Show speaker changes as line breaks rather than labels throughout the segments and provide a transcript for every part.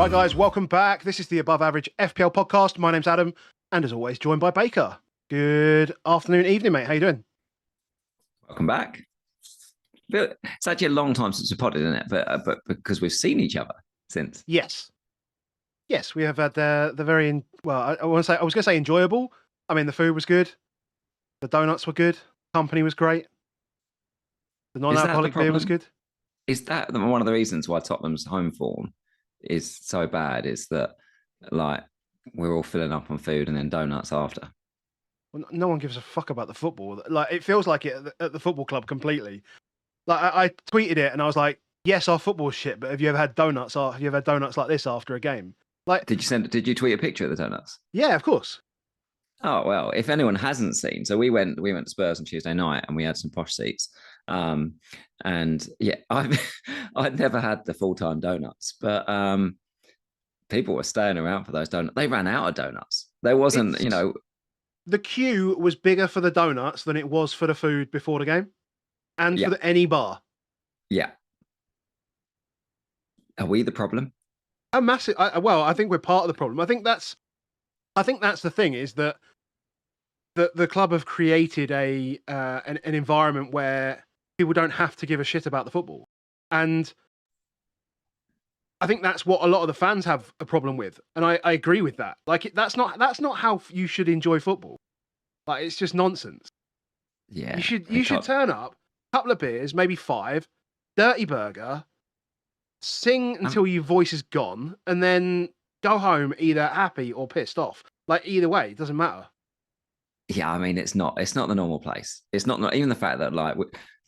Right, guys, welcome back. This is the Above Average FPL podcast. My name's Adam, and as always, joined by Baker. Good afternoon, evening, mate. How you doing?
Welcome back. It's actually a long time since we potted, isn't it? But because we've seen each other since.
Yes, we have had the very I was going to say enjoyable. I mean, the food was good, the donuts were good, company was great, the non-alcoholic beer was good.
Is that one of the reasons why Tottenham's home form is so bad? Is that like we're all filling up on food and then donuts after?
Well, no one gives a fuck about the football. Like, it feels like it at the football club completely. Like, I tweeted it and I was like, "Yes, our football's shit, but have you ever had donuts? Have you ever had donuts like this after a game?" Like,
did you tweet a picture of the donuts?
Yeah, of course.
Oh well, if anyone hasn't seen, so we went to Spurs on Tuesday night and we had some posh seats. And yeah, I'd never had the full-time donuts, but people were staying around for those donuts. They ran out of donuts. There wasn't,
the queue was bigger for the donuts than it was for the food before the game, and for any bar.
Yeah. Are we the problem?
A massive. I think we're part of the problem. I think that's the thing, is that the club have created an environment where people don't have to give a shit about the football, and I think that's what a lot of the fans have a problem with, and I agree with that. Like, that's not how you should enjoy football. Like, it's just nonsense.
Yeah,
you should turn up, couple of beers, maybe 5, dirty burger, sing until your voice is gone, and then go home either happy or pissed off. Like, either way, it doesn't matter.
Yeah, I mean, it's not the normal place. It's not even the fact that, like,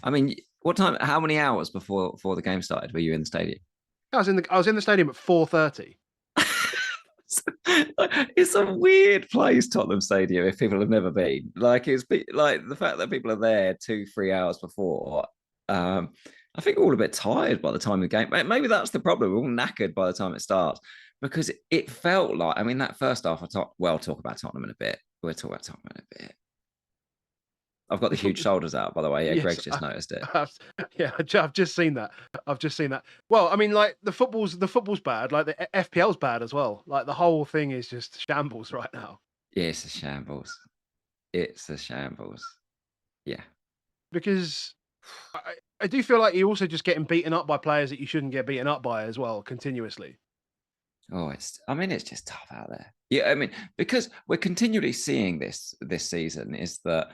I mean, what time? How many hours before the game started were you in the stadium?
I was in the stadium at 4:30.
It's a weird place, Tottenham Stadium, if people have never been. Like, it's like the fact that people are there 2-3 hours before. I think we're all a bit tired by the time of the game. Maybe that's the problem. We're all knackered by the time it starts, because it felt like, I mean, that first half, we'll talk about Tottenham in a bit. We'll talk about Tottenham in a bit. I've got the huge shoulders out, by the way. Yeah, yes, Greg's just noticed it.
I've just seen that. Well, I mean, like, the football's bad. Like, the FPL's bad as well. Like, the whole thing is just shambles right now.
Yeah, it's a shambles. Yeah.
Because I do feel like you're also just getting beaten up by players that you shouldn't get beaten up by as well, continuously.
Oh, it's just tough out there. Yeah, I mean, because we're continually seeing this season, is that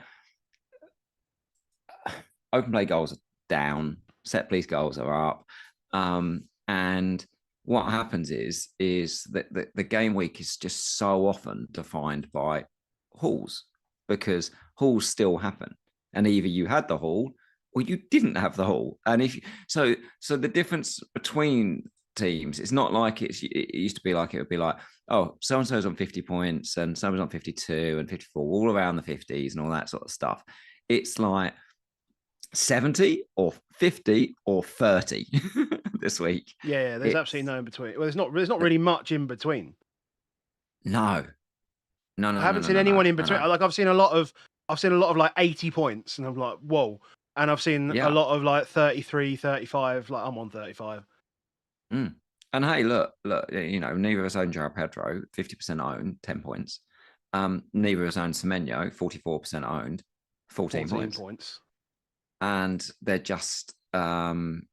open play goals are down, set piece goals are up, and what happens is that the game week is just so often defined by hauls, because hauls still happen, and either you had the haul or you didn't have the haul. And so the difference between teams, it's not like it used to be. Like, it would be like, oh, so and so's on 50 points and someone's on 52 and 54, all around the 50s and all that sort of stuff. It's like 70 or 50 or 30 this week.
Yeah, there's absolutely no in between. Well, there's not really much in between.
No. I
haven't seen anyone in between. Like, I've seen a lot of like 80 points, and I'm like, whoa. And I've seen a lot of like 33, 35. Like, I'm on 35.
And hey, look, neither of us own João Pedro, 50% owned, 10 points. Neither of us own Semenyo, 44% owned, 14 points. And they're just and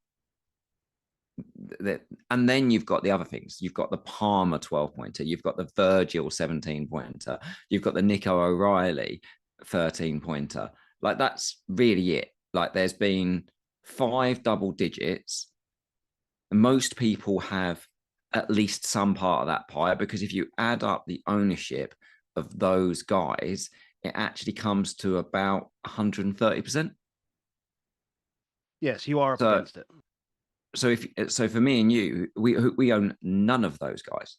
then you've got the other things. You've got the Palmer 12-pointer, you've got the Virgil 17-pointer, you've got the Nico O'Reilly 13-pointer. Like, that's really it. Like, there's been 5 double digits. Most people have at least some part of that pie, because if you add up the ownership of those guys, it actually comes to about 130%.
Yes, you are up against it.
So for me and you, we own none of those guys.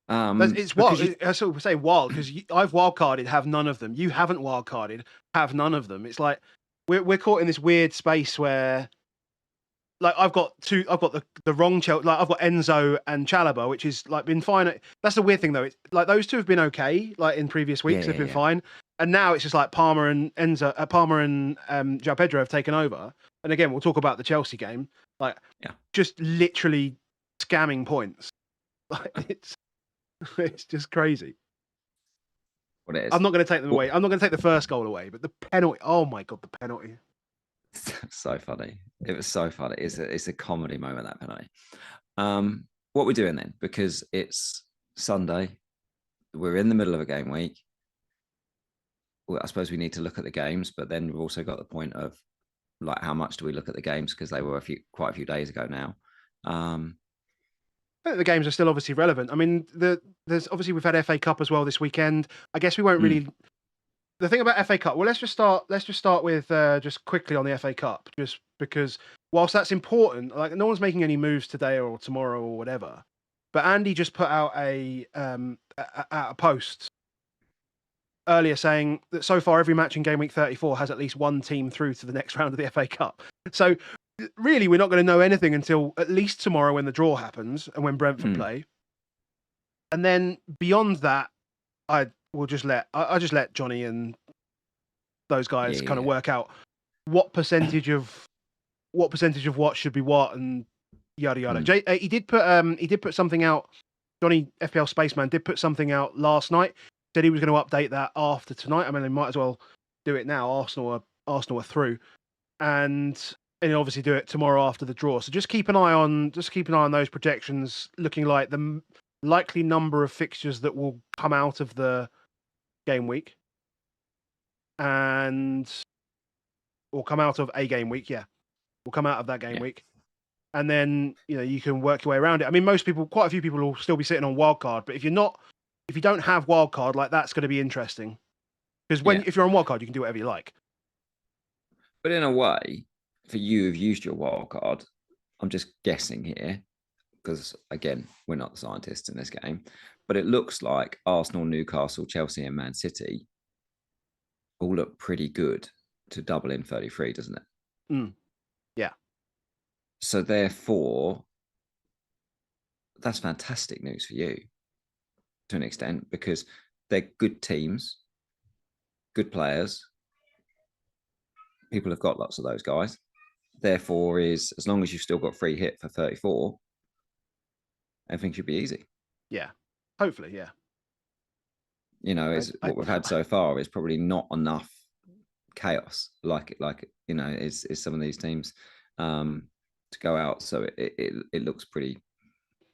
It's wild. I sort of say wild, because I've wildcarded, have none of them. You haven't wildcarded, have none of them. It's like we're caught in this weird space where, like, I've got the wrong Chelsea. Like, I've got Enzo and Chalobah, which is like been fine. That's the weird thing, though. It's like those two have been okay. Like, in previous weeks, they've been fine. And now it's just like Palmer and João Pedro have taken over. And again, we'll talk about the Chelsea game. Like, just literally scamming points. Like, it's just crazy.
What it is.
I'm not going to take them away. I'm not going to take the first goal away, but the penalty. Oh my god, the penalty.
So funny. It was so funny. It's a comedy moment, that penalty. What we're doing then, because it's Sunday, we're in the middle of a game week. Well, I suppose we need to look at the games, but then we've also got the point of like, how much do we look at the games, because they were quite a few days ago now.
I think the games are still obviously relevant. I mean, there's obviously, we've had FA Cup as well this weekend. I guess we won't really. The thing about FA Cup, well, let's just start with just quickly on the FA Cup, just because whilst that's important, like no one's making any moves today or tomorrow or whatever. But Andy just put out a post earlier saying that so far every match in Game Week 34 has at least one team through to the next round of the FA Cup. So really, we're not going to know anything until at least tomorrow when the draw happens and when Brentford play. And then beyond that, I just let Johnny and those guys kind of work out what percentage of what should be what and yada yada. He did put something out. Johnny FPL Spaceman did put something out last night. Said he was going to update that after tonight. I mean, they might as well do it now. Arsenal are through, and obviously do it tomorrow after the draw. So just keep an eye on those projections, looking like the likely number of fixtures that will come out of the game week, and will come out of a game week. Yeah, will come out of that game week, and then you can work your way around it. I mean, quite a few people will still be sitting on wildcard, but if you don't have wildcard, like that's going to be interesting, because if you're on wildcard, you can do whatever you like.
But in a way, for you who've used your wildcard, I'm just guessing here, because again, we're not the scientists in this game, but it looks like Arsenal, Newcastle, Chelsea, and Man City all look pretty good to double in 33, doesn't it?
Yeah.
So therefore, that's fantastic news for you to an extent, because they're good teams, good players. People have got lots of those guys. Therefore, as long as you've still got free hit for 34, everything should be easy.
Yeah, hopefully, yeah.
What we've had so far is probably not enough chaos, is some of these teams to go out. So it looks pretty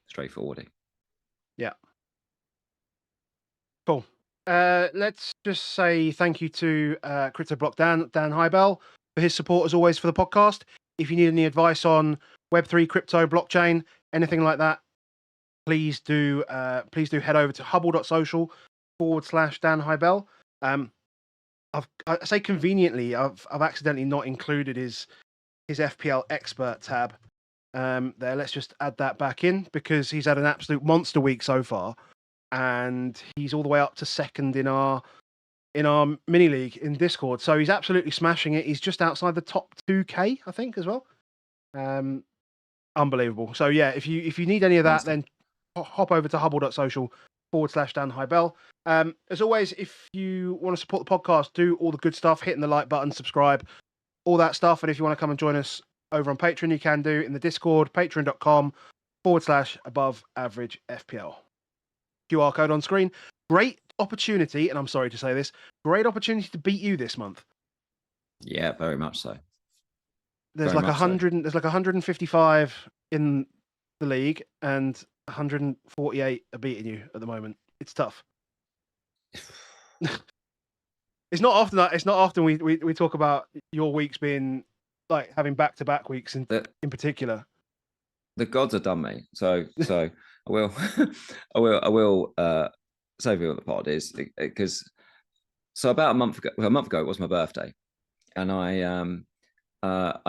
straightforward.
Yeah. Cool. Let's just say thank you to CryptoBlock Dan Hybel for his support as always for the podcast. If you need any advice on Web3, crypto, blockchain, anything like that, please do head over to hubble.social/Dan Hybel. I say conveniently, I've accidentally not included his FPL expert tab there. Let's just add that back in, because he's had an absolute monster week so far, and he's all the way up to second in our mini league in Discord. So he's absolutely smashing it. He's just outside the top 2K, I think, as well. Unbelievable. So yeah, if you need any of that, then hop over to hubble.social/Dan Hybel. As always, if you want to support the podcast, do all the good stuff, hitting the like button, subscribe, all that stuff. And if you want to come and join us over on Patreon, you can do in the Discord, patreon.com/AboveAverageFPL. QR code on screen. Great opportunity, and I'm sorry to say this, great opportunity to beat you this month.
Yeah, very much so.
There's like 100. There's like 155 in the league, and 148 are beating you at the moment. It's tough. It's not often we talk about your weeks being like having back-to-back weeks in particular.
The gods have done me. So I will say what the pod is, because about a month ago it was my birthday, and I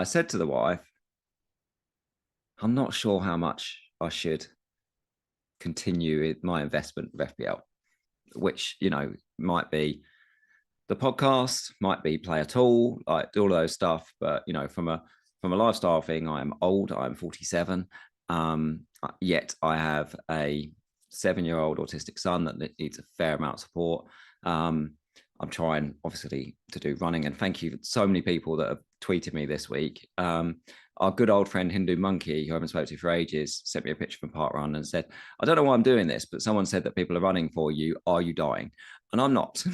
said to the wife, I'm not sure how much I should continue my investment of FPL, which might be the podcast, might be play at all, like all of those stuff. But from a lifestyle thing, I am old. I'm 47. Yet I have a 7-year-old autistic son that needs a fair amount of support. I'm trying, obviously, to do running, and thank you to so many people that have tweeted me this week. our good old friend Hindu Monkey, who I haven't spoken to for ages, sent me a picture from Park Run and said, I don't know why I'm doing this, but someone said that people are running for you. Are you dying? And I'm not.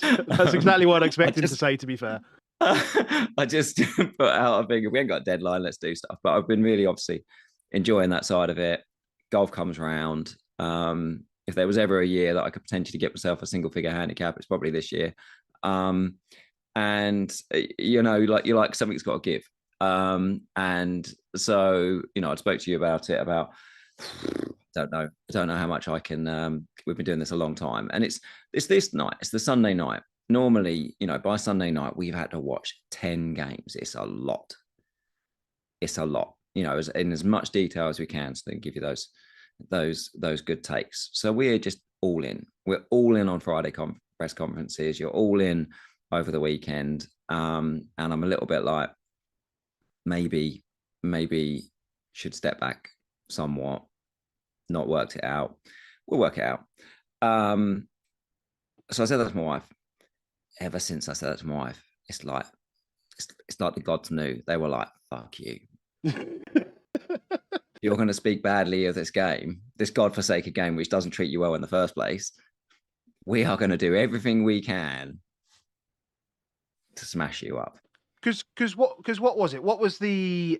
That's exactly what I expected him to say, to be fair.
I just put out a thing. We ain't got a deadline. Let's do stuff. But I've been really obviously enjoying that side of it. Golf comes round. If there was ever a year that I could potentially get myself a single figure handicap, it's probably this year. And you know, like you're like something's got to give. And so I spoke to you about it. About I don't know how much I can. We've been doing this a long time, and it's this night. It's the Sunday night. Normally, by Sunday night, we've had to watch 10 games. It's a lot. It's a lot, in as much detail as we can, so they can give you those good takes. So we're just all in. We're all in on Friday press conferences. You're all in over the weekend. And I'm a little bit like, maybe should step back somewhat, not worked it out. We'll work it out. So I said that to my wife. Ever since I said that to my wife, it's like the gods knew. They were like, fuck you. You're going to speak badly of this game, this godforsaken game, which doesn't treat you well in the first place. We are going to do everything we can to smash you up.
Because what was it? What was the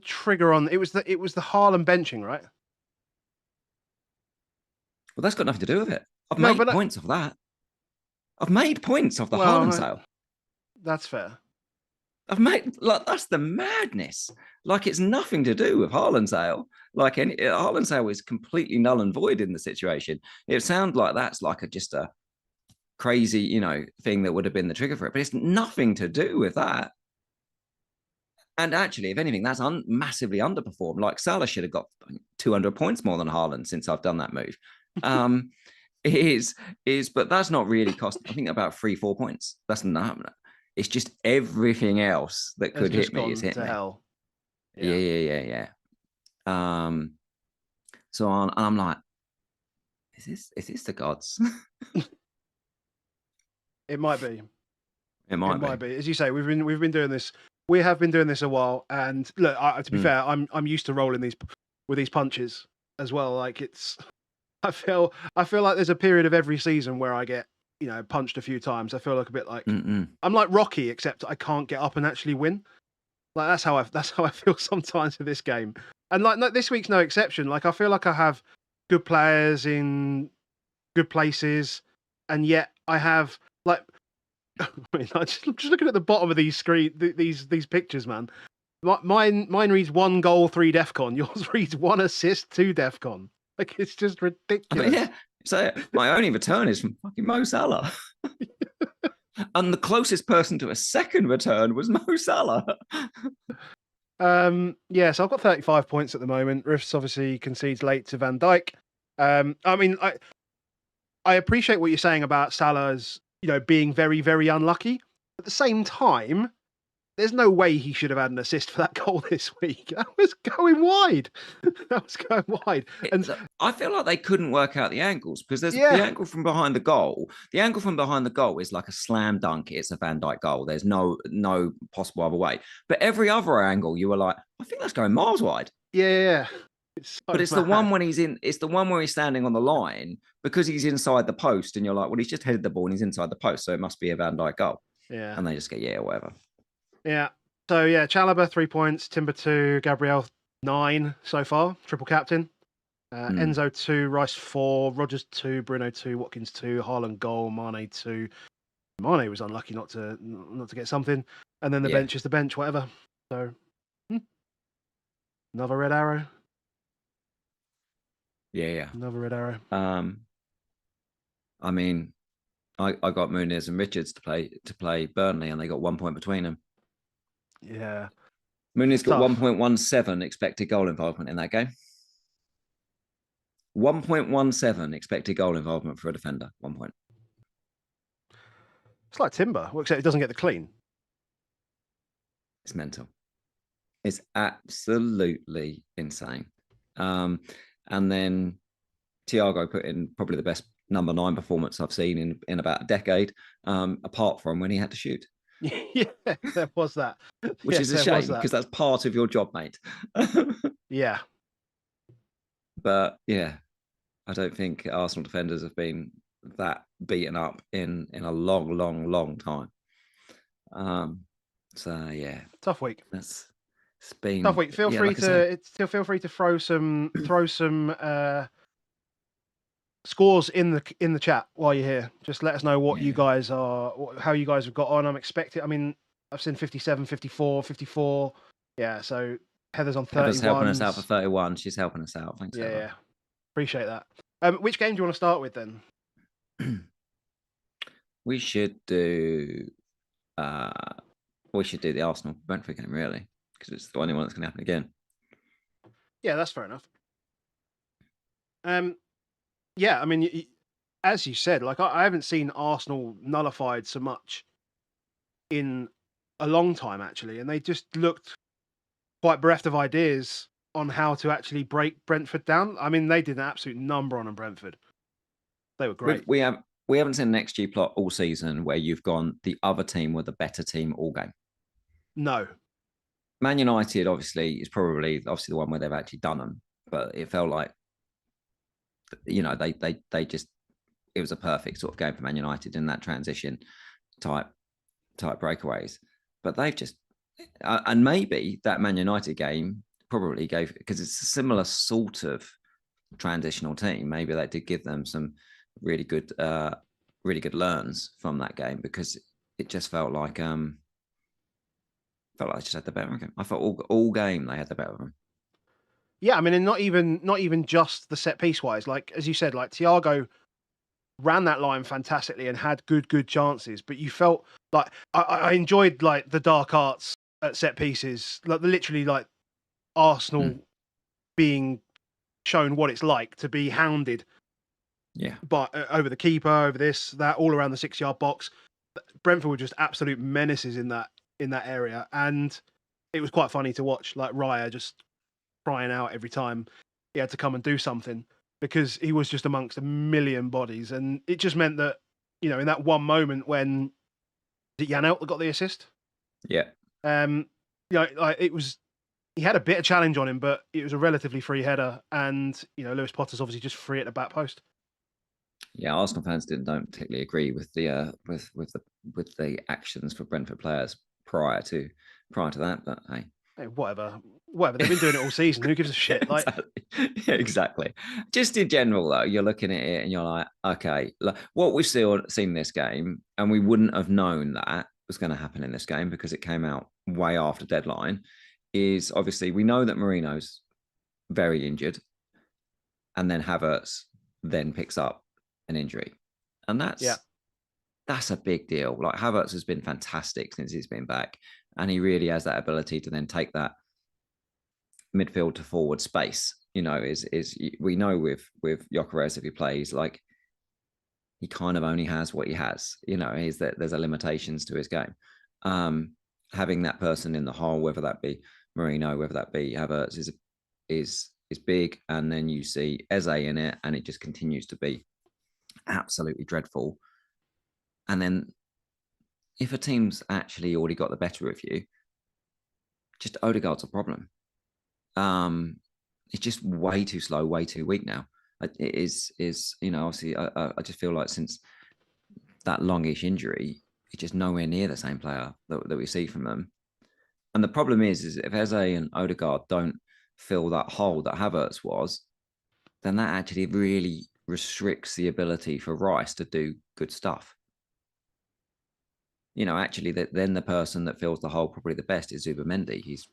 trigger on? It was the Haaland benching, right?
Well, that's got nothing to do with it. I've made points of that. I've made points off the Haaland sale.
That's fair.
That's the madness. Like, it's nothing to do with Haaland sale. Like, Haaland sale is completely null and void in the situation. It sounds like that's like just a crazy, thing that would have been the trigger for it, but it's nothing to do with that. And actually, if anything, that's massively underperformed. Like, Salah should have got 200 points more than Haaland since I've done that move. But that's not really cost. I think about 3-4 points. That's not. It's just everything else that could hit me is hit me.
Hell.
Yeah. So I'm like, is this the gods?
It might be.
It might
be. As you say, we've been doing this. We have been doing this a while, and look, to be fair, I'm used to rolling with these punches as well. Like, I feel like there's a period of every season where I get punched a few times. I feel like a bit like I'm like Rocky, except I can't get up and actually win. Like, that's how I feel sometimes with this game. And like, no, this week's no exception. Like, I feel like I have good players in good places, and yet I have like. I mean, I'm just looking at the bottom of these these pictures, man. Mine reads 1 goal, 3 DEFCON. Yours reads 1 assist, 2 DEFCON. Like, it's just ridiculous.
Yeah. So my only return is from fucking Mo Salah. And the closest person to a second return was Mo Salah.
Yeah, so I've got 35 points at the moment. Riffs obviously concedes late to Van Dijk. I mean, I appreciate what you're saying about Salah's, being very, very unlucky. At the same time, there's no way he should have had an assist for that goal this week. That was going wide. And
I feel like they couldn't work out the angles, because there's the angle from behind the goal. The angle from behind the goal is like a slam dunk. It's a Van Dijk goal. There's no possible other way. But every other angle, you were like, I think that's going miles wide.
Yeah.
It's the one when he's in. It's the one where he's standing on the line because he's inside the post, and you're like, well, he's just headed the ball and he's inside the post, so it must be a Van Dijk goal.
Yeah.
And they just go, whatever.
Yeah. So Chalobah 3 points, Timber 2, Gabriel 9 so far, triple captain. Enzo 2, Rice 4, Rogers 2, Bruno 2, Watkins 2, Haaland goal, Mane 2. Mane was unlucky not to get something, and then the bench is the bench, whatever. So another red arrow.
Yeah.
Another red arrow.
I mean, I got Muniz and Richards to play Burnley, and they got 1 point between them.
Yeah.
Muniz got 1.17 expected goal involvement in that game. 1.17 expected goal involvement for a defender. 1 point.
It's like Timber, except it doesn't get the clean.
It's mental. It's absolutely insane. And then Thiago put in probably the best number 9 performance I've seen in about a decade, apart from when he had to shoot.
Yeah, there was that.
Which
Yes,
is a
there was
shame
that.
because that's part of your job, mate.
Yeah.
But yeah, I don't think Arsenal defenders have been that beaten up in a long time. So yeah,
Tough week.
it's been
Tough week. Feel
yeah,
free
like I say,
to still feel free to throw some scores in the chat while you're here. Just let us know what you guys are, how you guys have got on. I'm expecting. I mean, I've seen 57, 54, 54. Yeah. So Heather's on 31.
Heather's helping us out for 31. She's helping us out. Thanks,
Yeah,
Heather.
yeah. Appreciate that. Which game do you want to start with then?
We should do the Arsenal Brentford game, really, because it's the only one that's going to happen again.
Yeah, that's fair enough. Yeah, I mean, as you said, like I haven't seen Arsenal nullified so much in a long time, actually, and they just looked quite bereft of ideas on how to actually break Brentford down. I mean, they did an absolute number on Brentford. They were great.
We haven't seen an XG plot all season where you've gone the other team were the better team all game.
No.
Man United obviously is probably the one where they've actually done them, but it felt like they just it was a perfect sort of game for Man United in that transition type breakaways. But they've just and maybe that Man United game probably gave, because it's a similar sort of transitional team. Maybe that did give them some really good learns from that game, because it just felt like I just had the better of them. I thought all game they had the better of them.
Yeah, I mean, and not even just the set piece wise. Like as you said, like Thiago ran that line fantastically and had good chances, but you felt like I enjoyed like the dark arts at set pieces, like literally like Arsenal being shown what it's like to be hounded.
Yeah,
but over the keeper, over this, that, all around the 6-yard box. Brentford were just absolute menaces in that area, and it was quite funny to watch. Like Raya just crying out every time he had to come and do something, because he was just amongst a million bodies, and it just meant that in that one moment when JanElt got the assist.
Yeah.
Like it was, he had a bit of challenge on him, but it was a relatively free header, and Lewis Potter's obviously just free at the back post.
Yeah, Arsenal fans don't particularly agree with the with the actions for Brentford players prior to that, but
hey, whatever. They've been doing it all season. Who gives a shit? Like,
exactly. Just in general, though, you're looking at it and you're like, okay, look, what we've seen this game, and we wouldn't have known that was going to happen in this game because it came out way after deadline, is obviously we know that Marino's very injured, and then Havertz then picks up an injury, and that's a big deal. Like Havertz has been fantastic since he's been back, and he really has that ability to then take that midfield to forward space. Is we know with Gyökeres, if he plays, like he kind of only has what he has. Is that there's a limitations to his game. Having that person in the hole, whether that be Marino, whether that be Havertz, is big. And then you see Eze in it, and it just continues to be absolutely dreadful. And then if a team's actually already got the better of you, just Odegaard's a problem. It's just way too slow, way too weak now. It is obviously I just feel like since that longish injury, it's just nowhere near the same player that we see from them. And the problem is if Eze and Odegaard don't fill that hole that Havertz was, then that actually really restricts the ability for Rice to do good stuff. Actually, then the person that fills the hole probably the best is Zubimendi. He's,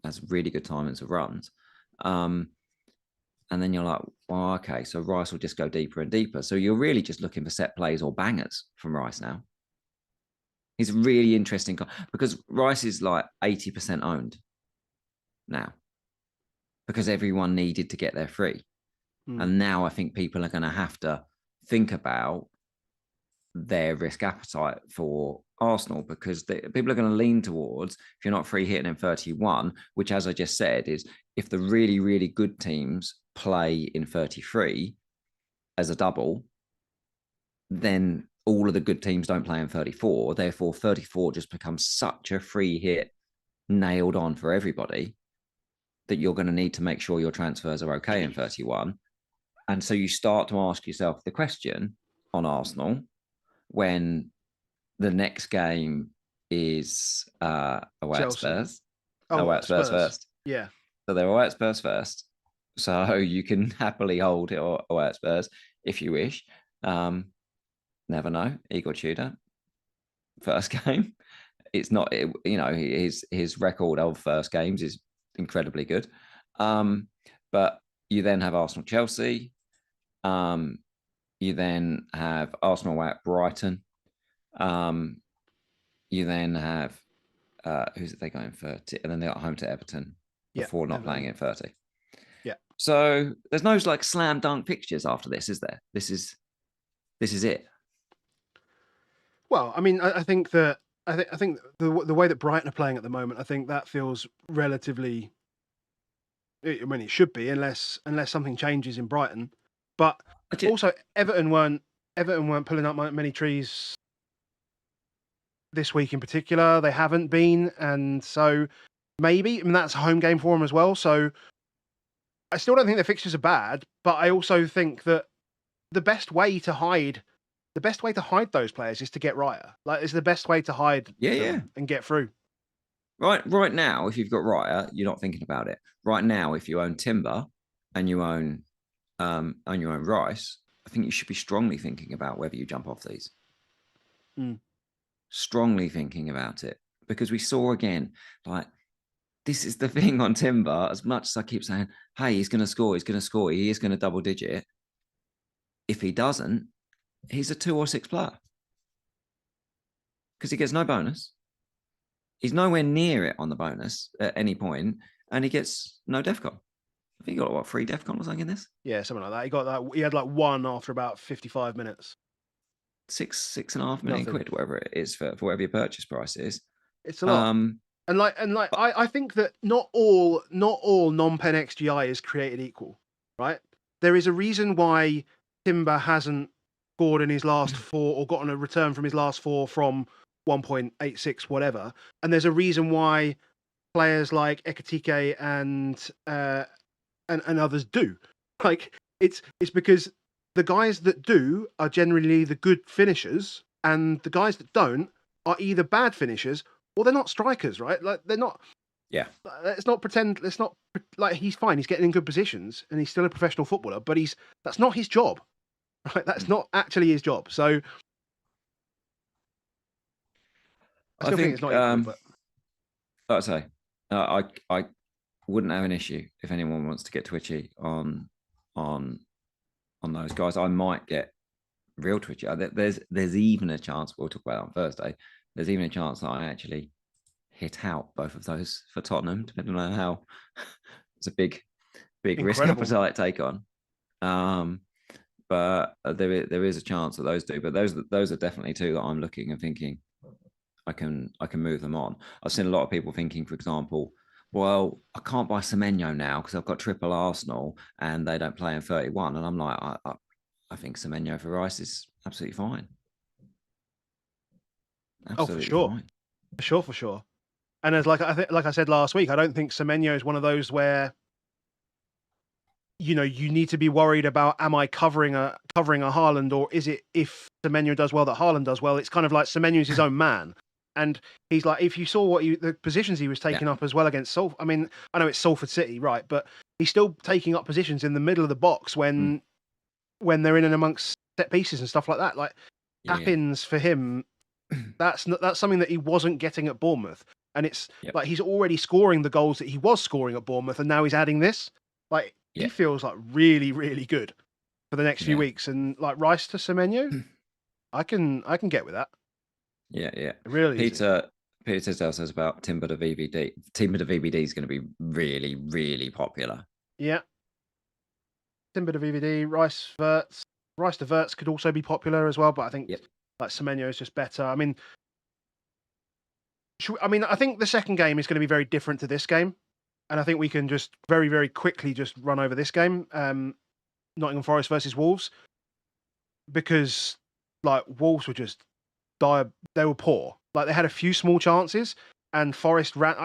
has really good timings of runs. And then you're like, well, okay, so Rice will just go deeper and deeper. So you're really just looking for set plays or bangers from Rice now. He's a really interesting because Rice is like 80% owned now because everyone needed to get their free. And now I think people are going to have to think about their risk appetite for Arsenal, because people are going to lean towards, if you're not free hitting in 31, which, as I just said, is if the really, really good teams play in 33 as a double, then all of the good teams don't play in 34. Therefore, 34 just becomes such a free hit, nailed on for everybody, that you're going to need to make sure your transfers are okay in 31. And so you start to ask yourself the question on Arsenal when the next game is away at
Chelsea.
Spurs.
Oh,
Away at Spurs
Spurs.
first.
Yeah.
So they're away at Spurs first. So you can happily hold it away at Spurs if you wish. Never know. Igor Tudor, first game. It's not, his record of first games is incredibly good. But you then have Arsenal Chelsea. You then have Arsenal at Brighton. You then have who's they going for? And then they're at home to Everton before not playing in 30.
Yeah.
So there's no like slam dunk fixtures after this, is there? This is it.
Well, I mean, I think that I think the way that Brighton are playing at the moment, I think that feels relatively. I mean, it should be unless something changes in Brighton, but also Everton weren't pulling up many trees this week in particular. They haven't been, and so maybe that's a home game for them as well. So I still don't think the fixtures are bad, but I also think that the best way to hide those players is to get Raya. Like, it's the best way to hide them and get through.
Right now, if you've got Raya, you're not thinking about it. Right now, if you own Timber and you own Rice, I think you should be strongly thinking about whether you jump off these. Strongly thinking about it, because we saw again, like, this is the thing on Timber. As much as I keep saying, hey, he's going to score, he is going to double digit. If he doesn't, he's a 2 or 6 player because he gets no bonus. He's nowhere near it on the bonus at any point, and he gets no DEFCON. I think he got 3 DEFCON or something in this.
Yeah, something like that. He got that. He had like 1 after about 55 minutes.
6.5 million quid, whatever it is for whatever your purchase price is.
It's a lot. I think that not all non-pen XGI is created equal, right? There is a reason why Timber hasn't scored in his last 4 or gotten a return from his last 4 from 1.86 whatever, and there's a reason why players like Ekatike and others do. Like, it's because the guys that do are generally the good finishers, and the guys that don't are either bad finishers or they're not strikers, right? Like, they're not.
Yeah.
Let's not pretend. Let's not, like, he's fine. He's getting in good positions, and he's still a professional footballer. But that's not his job, right? That's not actually his job. So I still think it's not equal, but
like I say, I wouldn't have an issue if anyone wants to get twitchy on those guys. I might get real twitchy. There's even a chance, we'll talk about it on Thursday, there's even a chance that I actually hit out both of those for Tottenham, depending on how it's a big risk appetite take on. But there is a chance that those do. But those are definitely 2 that I'm looking and thinking I can move them on. I've seen a lot of people thinking, for example, well, I can't buy Semenyo now because I've got triple Arsenal and they don't play in 31. And I'm like, I think Semenyo for Rice is absolutely fine.
Absolutely fine. For sure. And as like I said last week, I don't think Semenyo is one of those where, you need to be worried about, am I covering a Haaland, or is it if Semenyo does well that Haaland does well? It's kind of like Semenyo's his own man. And he's like, if you saw the positions he was taking up as well against Salford. I mean, I know it's Salford City, right? But he's still taking up positions in the middle of the box when they're in and amongst set pieces and stuff like that. Like, tap-ins for him, that's something that he wasn't getting at Bournemouth. And it's like he's already scoring the goals that he was scoring at Bournemouth, and now he's adding this. Like, he feels like really, really good for the next few weeks. And like Rice to Semenyo, I can get with that.
Yeah.
Really,
Peter Tisdale says about Timber to VVD. Timber to VVD is going to be really, really popular.
Yeah. Timber to VVD, Rice to Verts could also be popular as well, but I think like Semenyo is just better. I mean, I think the second game is going to be very different to this game, and I think we can just very, very quickly just run over this game, Nottingham Forest versus Wolves, because like Wolves were just they were poor. Like they had a few small chances, and Forest ran.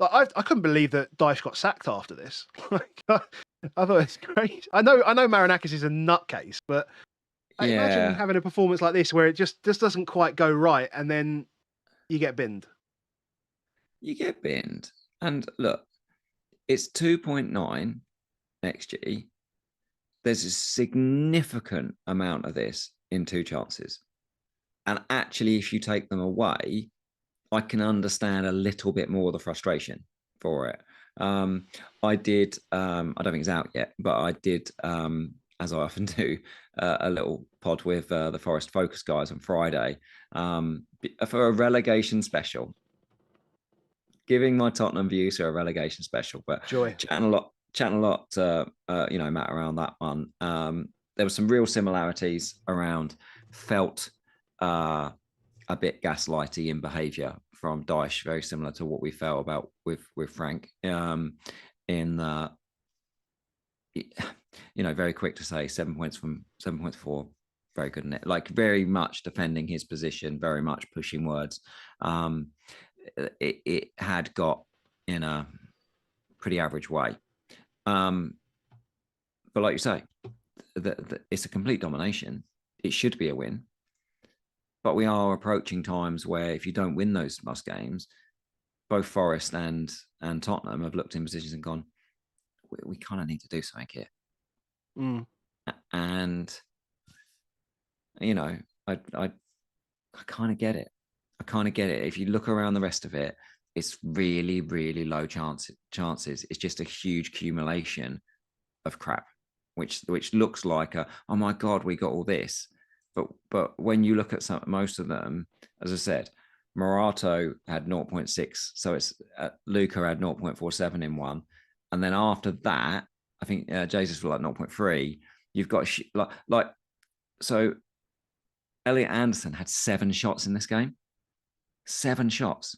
I couldn't believe that Dyche got sacked after this. Like, I thought it's great. I know Marinakis is a nutcase, but I imagine
Yeah,
having a performance like this where it just doesn't quite go right, and then you get binned.
you get binned. And look, it's 2.9 XG. There's a significant amount of this in 2 chances. And actually, if you take them away, I can understand a little bit more of the frustration for it. I did, I don't think it's out yet, but I did, as I often do, a little pod with the Forest Focus guys on Friday for a relegation special, giving my Tottenham views for a relegation special, but
Joy.
chatting a lot, Matt, around that one. There were some real similarities around felt a bit gaslighty in behaviour from Dyche, very similar to what we felt about with Frank. Very quick to say 7 points from 7.4, very good in it. Like very much defending his position, very much pushing words. It had got in a pretty average way. But like you say, it's a complete domination. It should be a win. But we are approaching times where if you don't win those must games, both Forest and Tottenham have looked in positions and gone, we kind of need to do something here.
Mm.
And I kind of get it. I kind of get it. If you look around the rest of it, it's really, really low chances. It's just a huge accumulation of crap, which looks like oh my God, we got all this. But when you look at most of them, as I said, Morato had 0.6, so it's Luca had 0.47 in one, and then after that, I think Jesus was like 0.3. You've got so Elliot Anderson had 7 shots in this game, 7 shots,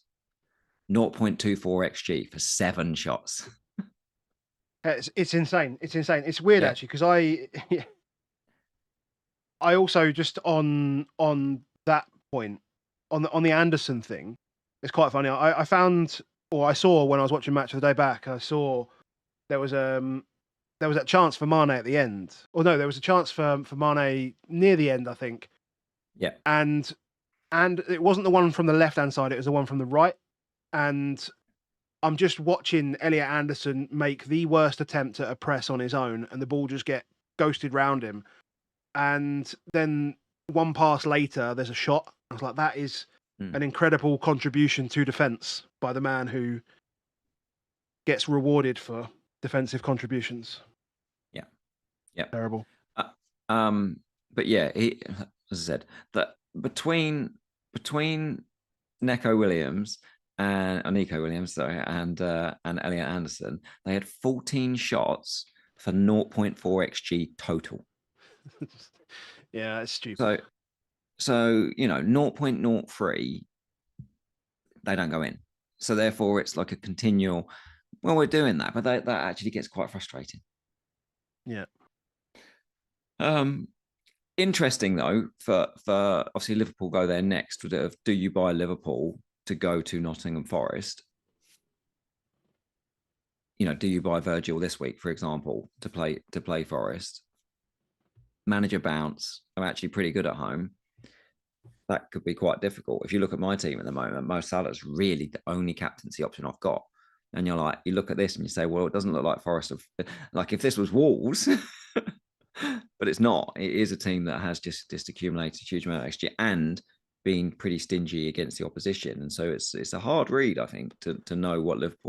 0.24 xG for 7 shots.
It's insane. It's insane. It's weird actually because I also just on that point on the Anderson thing, it's quite funny. I found or I saw when I was watching Match of the Day Back, I saw there was that chance for Mane at the end. Or no, there was a chance for Mane near the end, I think.
Yeah.
And it wasn't the one from the left hand side, it was the one from the right. And I'm just watching Elliot Anderson make the worst attempt at a press on his own, and the ball just get ghosted round him. And then one pass later, there's a shot. I was like, that is an incredible contribution to defence by the man who gets rewarded for defensive contributions.
Yeah. Yeah.
Terrible.
But yeah, he, as I said, that between Nico Williams and Elliot Anderson, they had 14 shots for 0.4 xG total.
Yeah, it's stupid.
So 0.03, they don't go in. So therefore, it's like a continual. Well, we're doing that, but that actually gets quite frustrating.
Yeah.
Interesting though, for obviously Liverpool go there next. Do you buy Liverpool to go to Nottingham Forest? Do you buy Virgil this week, for example, to play Forest? Manager bounce are actually pretty good at home. That could be quite difficult. If you look at my team at the moment, Mo Salah's really the only captaincy option I've got. And you look at this and you say, well, it doesn't look like Forest. Like if this was Wolves, but it's not. It is a team that has just accumulated a huge amount of XG and been pretty stingy against the opposition. And so it's a hard read, I think, to know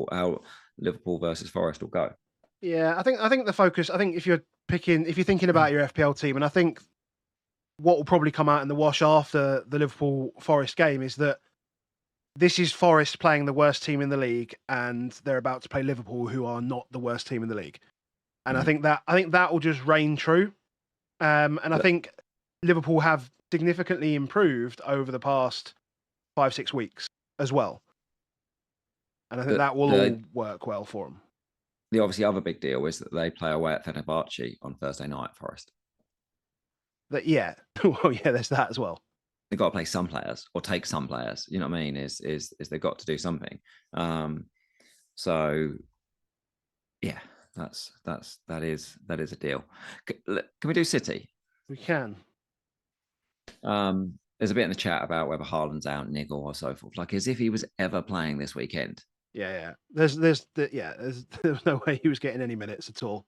how Liverpool versus Forest will go.
Yeah, I think the focus. I think if you're thinking about your FPL team, and I think what will probably come out in the wash after the Liverpool Forest game is that this is Forest playing the worst team in the league, and they're about to play Liverpool, who are not the worst team in the league. And I think that will just reign true. And I think Liverpool have significantly improved over the past 5-6 weeks as well. And I think that will all work well for them.
The obviously other big deal is that they play away at Fenerbahce on Thursday night, Forest.
That yeah, well yeah, there's that as well.
They've got to play some players or take some players. You know what I mean? Is they've got to do something. So yeah, that is a deal. Can we do City?
We can.
There's a bit in the chat about whether Haaland's out, niggle, or so forth. Like as if he was ever playing this weekend.
Yeah. There's there's no way he was getting any minutes at all.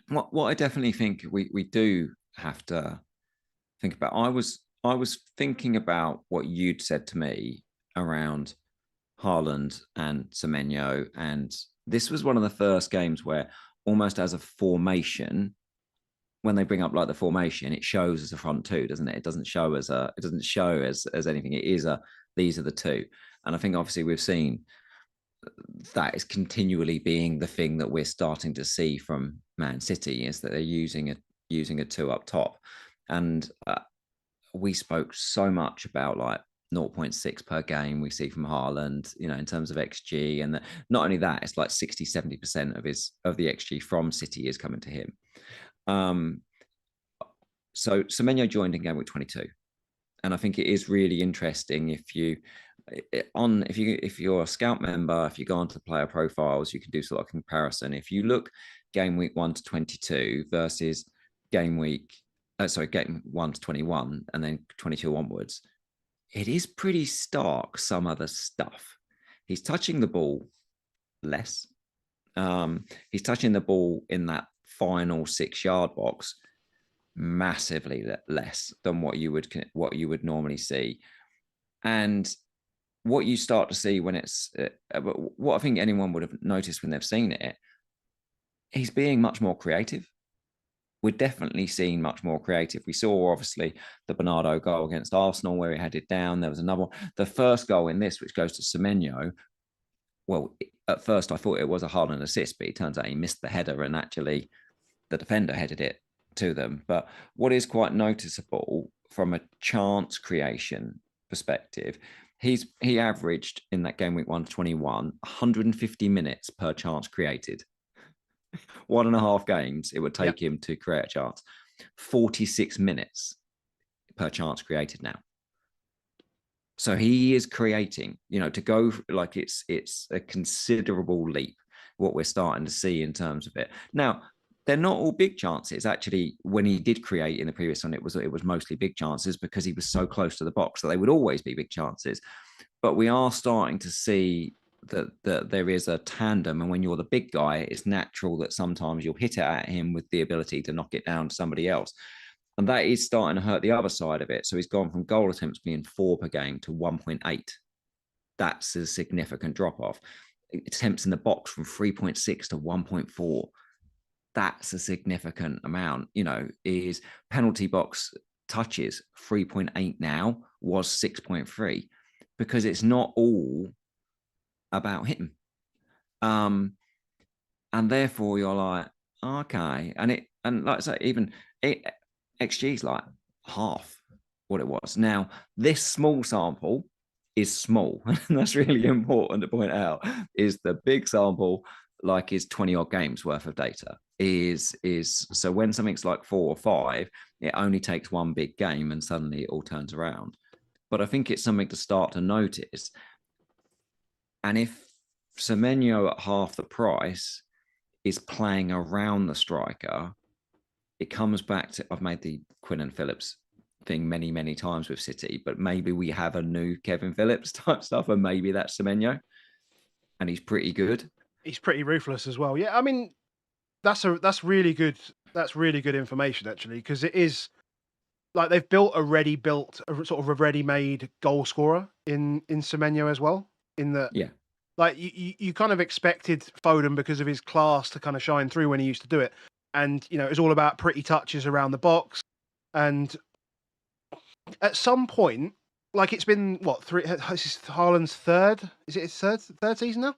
What I definitely think we do have to think about. I was thinking about what you'd said to me around Haaland and Semenyo, and this was one of the first games where almost as a formation, when they bring up like the formation, it shows as a front two, doesn't it? It doesn't show as anything. It is these are the two. And I think obviously we've seen that is continually being the thing that we're starting to see from Man City, is that they're using a two up top. And we spoke so much about like 0.6 per game we see from Haaland, in terms of XG. And not only that, it's like 60-70% of the XG from City is coming to him. So Semenyo joined in game week 22. And I think it is really interesting if you're a scout member, if you go onto the player profiles, you can do sort of comparison. If you look game week 1 to 22 versus game 1 to 21 and then 22 onwards, it is pretty stark, some other stuff. He's touching the ball less. He's touching the ball in that final 6-yard box massively less than what you would normally see. And what you start to see when it's what I think anyone would have noticed when they've seen it, he's being much more creative. We're definitely seeing much more creative. We saw obviously the Bernardo goal against Arsenal where he had it down. There was another one. The first goal in this, which goes to Semenyo. Well, at first I thought it was a Haaland assist, but it turns out he missed the header and actually the defender headed it to them. But what is quite noticeable from a chance creation perspective, he averaged in that game week 1 to 21 150 minutes per chance created. 1.5 games it would take him to create a chance. 46 minutes per chance created now. So he is creating, to go like it's a considerable leap what we're starting to see in terms of it. Now, they're not all big chances. Actually, when he did create in the previous one, it was mostly big chances because he was so close to the box that they would always be big chances. But we are starting to see that there is a tandem, and when you're the big guy, it's natural that sometimes you'll hit it at him with the ability to knock it down to somebody else. And that is starting to hurt the other side of it. So he's gone from goal attempts being 4 per game to 1.8. That's a significant drop off. Attempts in the box from 3.6 to 1.4. That's a significant amount. Is penalty box touches 3.8 now, was 6.3, because it's not all about him. And therefore you're like, okay. And like I say, even XG is like half what it was. Now, this small sample is small, and that's really important to point out, is the big sample like is 20 odd games worth of data. Is so when something's like 4 or 5, it only takes one big game and suddenly it all turns around. But I think it's something to start to notice. And if Semenyo at half the price is playing around the striker, it comes back to, I've made the Quinn and Phillips thing many, many times with City, but maybe we have a new Kevin Phillips type stuff, and maybe that's Semenyo, and he's pretty good.
He's pretty ruthless as well. Yeah, I mean, that's really good. That's really good information actually, because it is like they've built a sort of a ready-made goal scorer in Semenyo as well. In that,
yeah,
like you kind of expected Foden because of his class to kind of shine through when he used to do it, and it's all about pretty touches around the box. And at some point, like it's been what this is Haaland's third? Is it his third season now?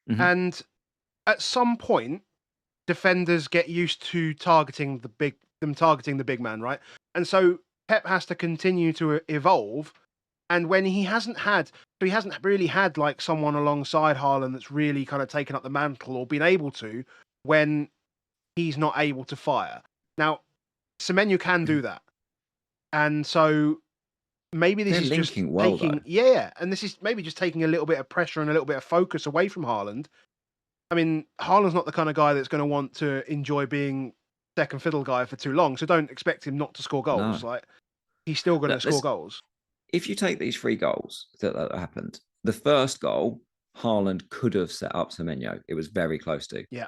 Mm-hmm.
And at some point, defenders get used to targeting the big man, right? And so Pep has to continue to evolve. And when he hasn't really had like someone alongside Haaland that's really kind of taken up the mantle or been able to when he's not able to fire. Now, Semenyo can do that, and so maybe this
They're
is just
linking well,
taking
though.
and this is maybe just taking a little bit of pressure and a little bit of focus away from Haaland. I mean, Haaland's not the kind of guy that's going to want to enjoy being second fiddle guy for too long, so don't expect him not to score goals.
No.
Like, he's still going to
Look,
score goals.
if you take these 3 goals that happened, the first goal, Haaland could have set up Semenyo. It was very close to.
Yeah.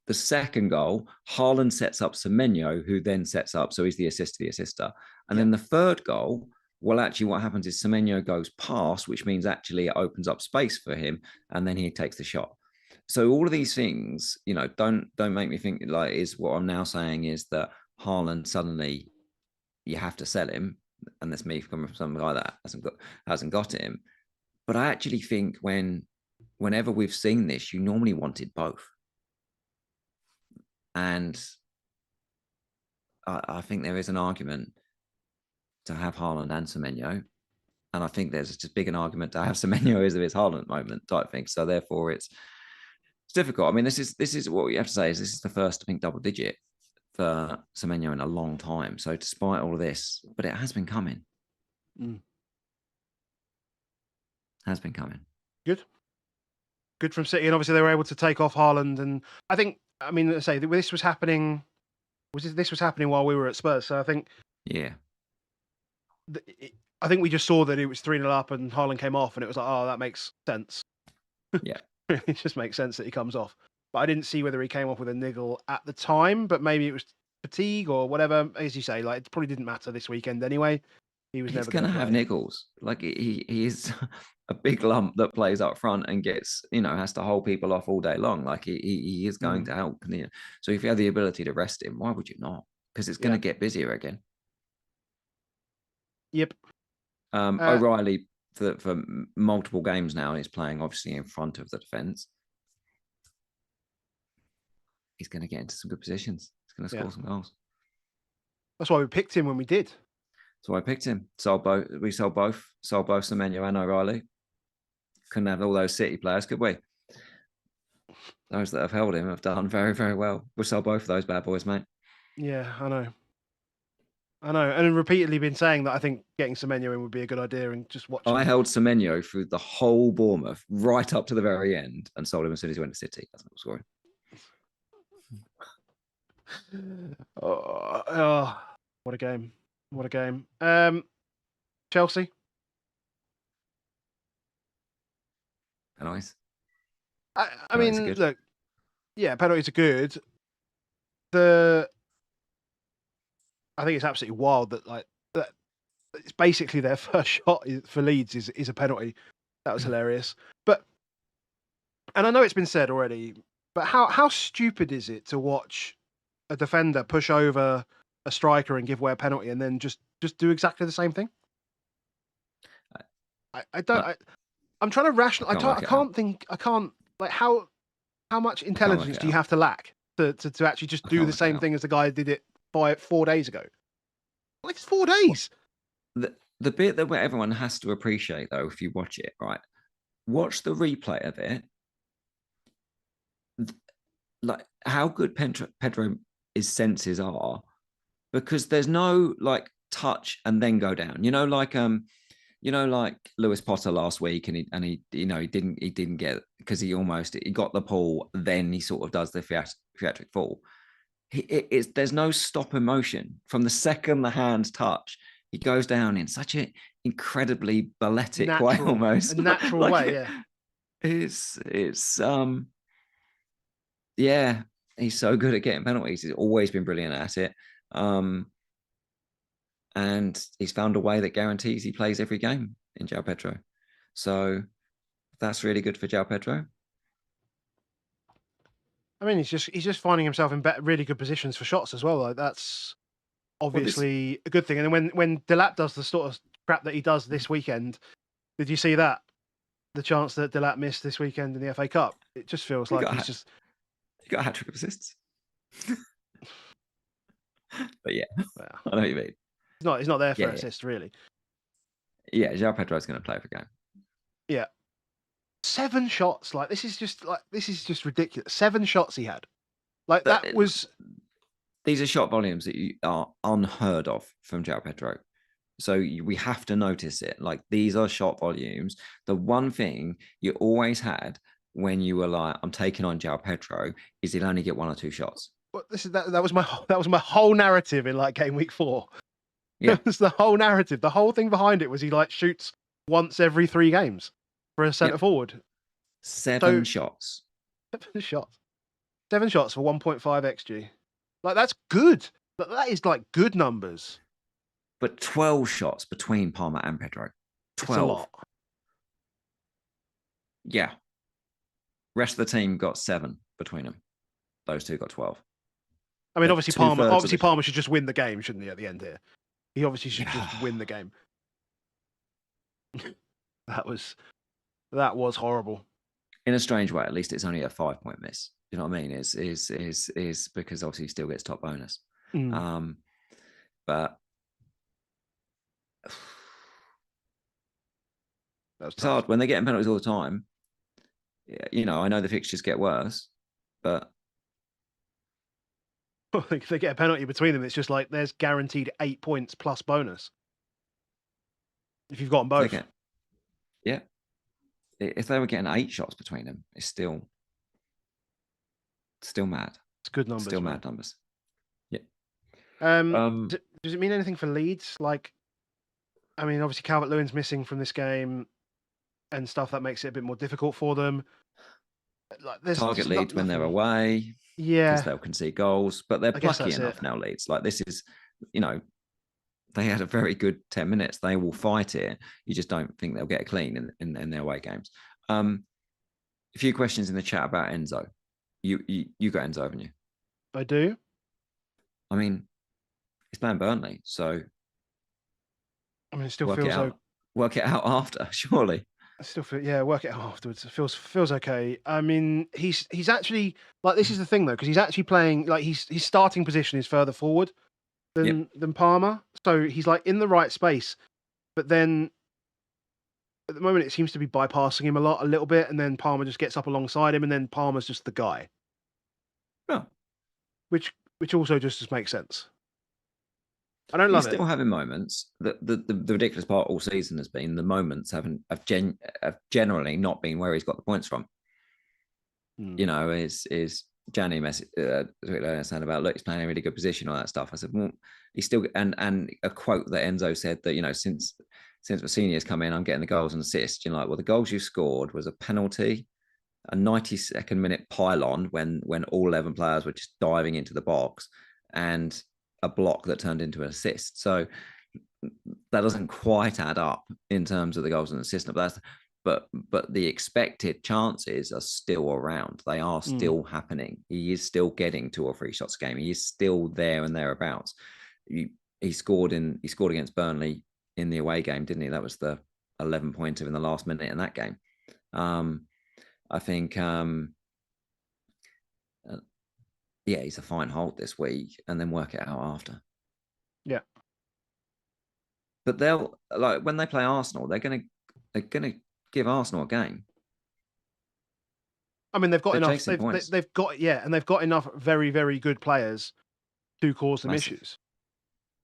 The second goal, Haaland sets up Semenyo, who then sets up, so he's the assist to the assister. And then the third goal, well, actually, what happens is Semenyo goes past, which means actually it opens up space for him, and then he takes the shot. So all of these things, don't make me think like is what I'm now saying is that Haaland suddenly you have to sell him, and that's me coming from some guy that hasn't got him. But I actually think whenever we've seen this, you normally wanted both. And I think there is an argument to have Haaland and Semenyo. And I think there's just big an argument to have Semenyo as if it's Haaland moment type thing. So therefore it's difficult. I mean, this is what we have to say is this is the first, I think, double digit for Semenyo in a long time. So despite all of this, but it has been coming. Has been coming.
Good from City. And obviously they were able to take off Haaland. And I think, I mean, let's say this was happening. This was happening while we were at Spurs. So I think, I think we just saw that it was 3-0 up and Haaland came off, and it was like, oh, that makes sense.
Yeah,
it just makes sense that he comes off. But I didn't see whether he came off with a niggle at the time. But maybe it was fatigue or whatever. As you say, like it probably didn't matter this weekend anyway. He's never
going to have niggles. Like he is a big lump that plays up front and gets, has to hold people off all day long. Like he is going to help. So if you have the ability to rest him, why would you not? Because it's going to get busier again.
Yep.
O'Reilly for multiple games now is playing obviously in front of the defence. He's going to get into some good positions. He's going to score some goals.
That's why we picked him when we did.
So I picked him. We sold both Semenyo and O'Reilly. Couldn't have all those City players, could we? Those that have held him have done very, very well. We sold both of those bad boys, mate.
Yeah, I know. And repeatedly been saying that I think getting Semenyo in would be a good idea and just watching.
I held Semenyo through the whole Bournemouth right up to the very end and sold him as soon as he went to City. That's what I'm scoring.
Oh, what a game. What a game. Chelsea.
Nice.
I mean, look, yeah, penalties are good. I think it's absolutely wild that it's basically their first shot for Leeds is a penalty. That was hilarious. And I know it's been said already, but how stupid is it to watch a defender push over a striker and give away a penalty and then just do exactly the same thing? I'm trying to rational. I can't like how much intelligence do you have to lack to actually just do the same thing as the guy did it 4 days ago? Like it's 4 days.
The bit that where everyone has to appreciate though, if you watch it, right, watch the replay of it. Like how good Pedro's senses are, because there's no like touch and then go down. Like Lewis Potter last week, and he didn't get, because he got the pull, then he sort of does the theatric fall. There's no stop in motion from the second the hands touch. He goes down in such an incredibly balletic way, almost
a natural way. Yeah,
it's yeah. He's so good at getting penalties. He's always been brilliant at it. And he's found a way that guarantees he plays every game in João Pedro. So that's really good for João Pedro.
I mean, he's just finding himself in really good positions for shots as well. Like that's obviously a good thing. And then when Delap does the sort of crap that he does this weekend, did you see that? The chance that Delap missed this weekend in the FA Cup. It just feels like he's just...
He got a hat-trick of assists. But yeah, I know what you mean.
He's not there for an assist, really.
Yeah, João Pedro is going to play every game.
Yeah. 7 shots. This is just ridiculous. 7 shots he had. This
these are shot volumes that you are unheard of from João Pedro. So we have to notice it. Like, these are shot volumes. The one thing you always had when you were like, I'm taking on João Pedro, is he'll only get 1 or 2 shots.
But that was my whole narrative in like game week 4.
Yeah.
It was the whole narrative. The whole thing behind it was he like shoots once every 3 games for a centre forward.
7 shots.
7 shots. 7 shots for 1.5 xG. Like, that's good. That is like good numbers.
But 12 shots between Palmer and Pedro. 12.
It's a lot.
Yeah. Rest of the team got 7 between them. Those two got 12.
I mean, obviously Palmer should just win the game, shouldn't he, at the end here? He obviously should just win the game. That was horrible.
In a strange way, at least it's only a 5-point miss. You know what I mean? Is because obviously he still gets top bonus. But it's hard when they're getting penalties all the time. You know, I know the fixtures get worse, but
if they get a penalty between them, it's just like there's guaranteed 8 points plus bonus if you've got them both.
Yeah, if they were getting 8 shots between them, it's still mad.
It's good numbers.
Still mad numbers. Yeah.
Does it mean anything for Leeds? Like, I mean, obviously Calvert-Lewin's missing from this game and stuff that makes it a bit more difficult for them. Like,
Target Leeds when they're away.
Yeah,
because they'll concede goals, but they're plucky enough now. Leeds, like, this is, you know, they had a very good 10 minutes. They will fight it. You just don't think they'll get a clean in their away games. A few questions in the chat about Enzo. You got Enzo, haven't you?
I do.
I mean, he's playing Burnley, so
I mean, it still feels
work it out after, surely.
I still feel, work it out afterwards. It feels okay. I mean, he's actually, like, this is the thing though, because he's actually playing, like, his starting position is further forward than Palmer, so he's like in the right space. But then at the moment, it seems to be bypassing him a little bit, and then Palmer just gets up alongside him, and then Palmer's just the guy.
Yeah,
which also just makes sense. I don't love it.
Still having moments. The ridiculous part all season has been the moments have generally not been where he's got the points from. You know, is Gianni saying about, look, he's playing a really good position, all that stuff. I said, well, he's still, and a quote that Enzo said that, you know, since Mousinho's come in, I'm getting the goals and assists. You're like, well, the goals you scored was a penalty, a 92nd minute pylon when all 11 players were just diving into the box, and a block that turned into an assist. So that doesn't quite add up in terms of the goals and assists. But the expected chances are still around. They are still happening. He is still getting 2 or 3 shots a game. He is still there and thereabouts. He scored against Burnley in the away game, didn't he? That was the 11-pointer in the last minute in that game. I think he's a fine hold this week, and then work it out after.
Yeah.
But they'll, like, when they play Arsenal, they're gonna give Arsenal a game.
I mean, they've got enough. They've got enough very, very good players to cause them issues.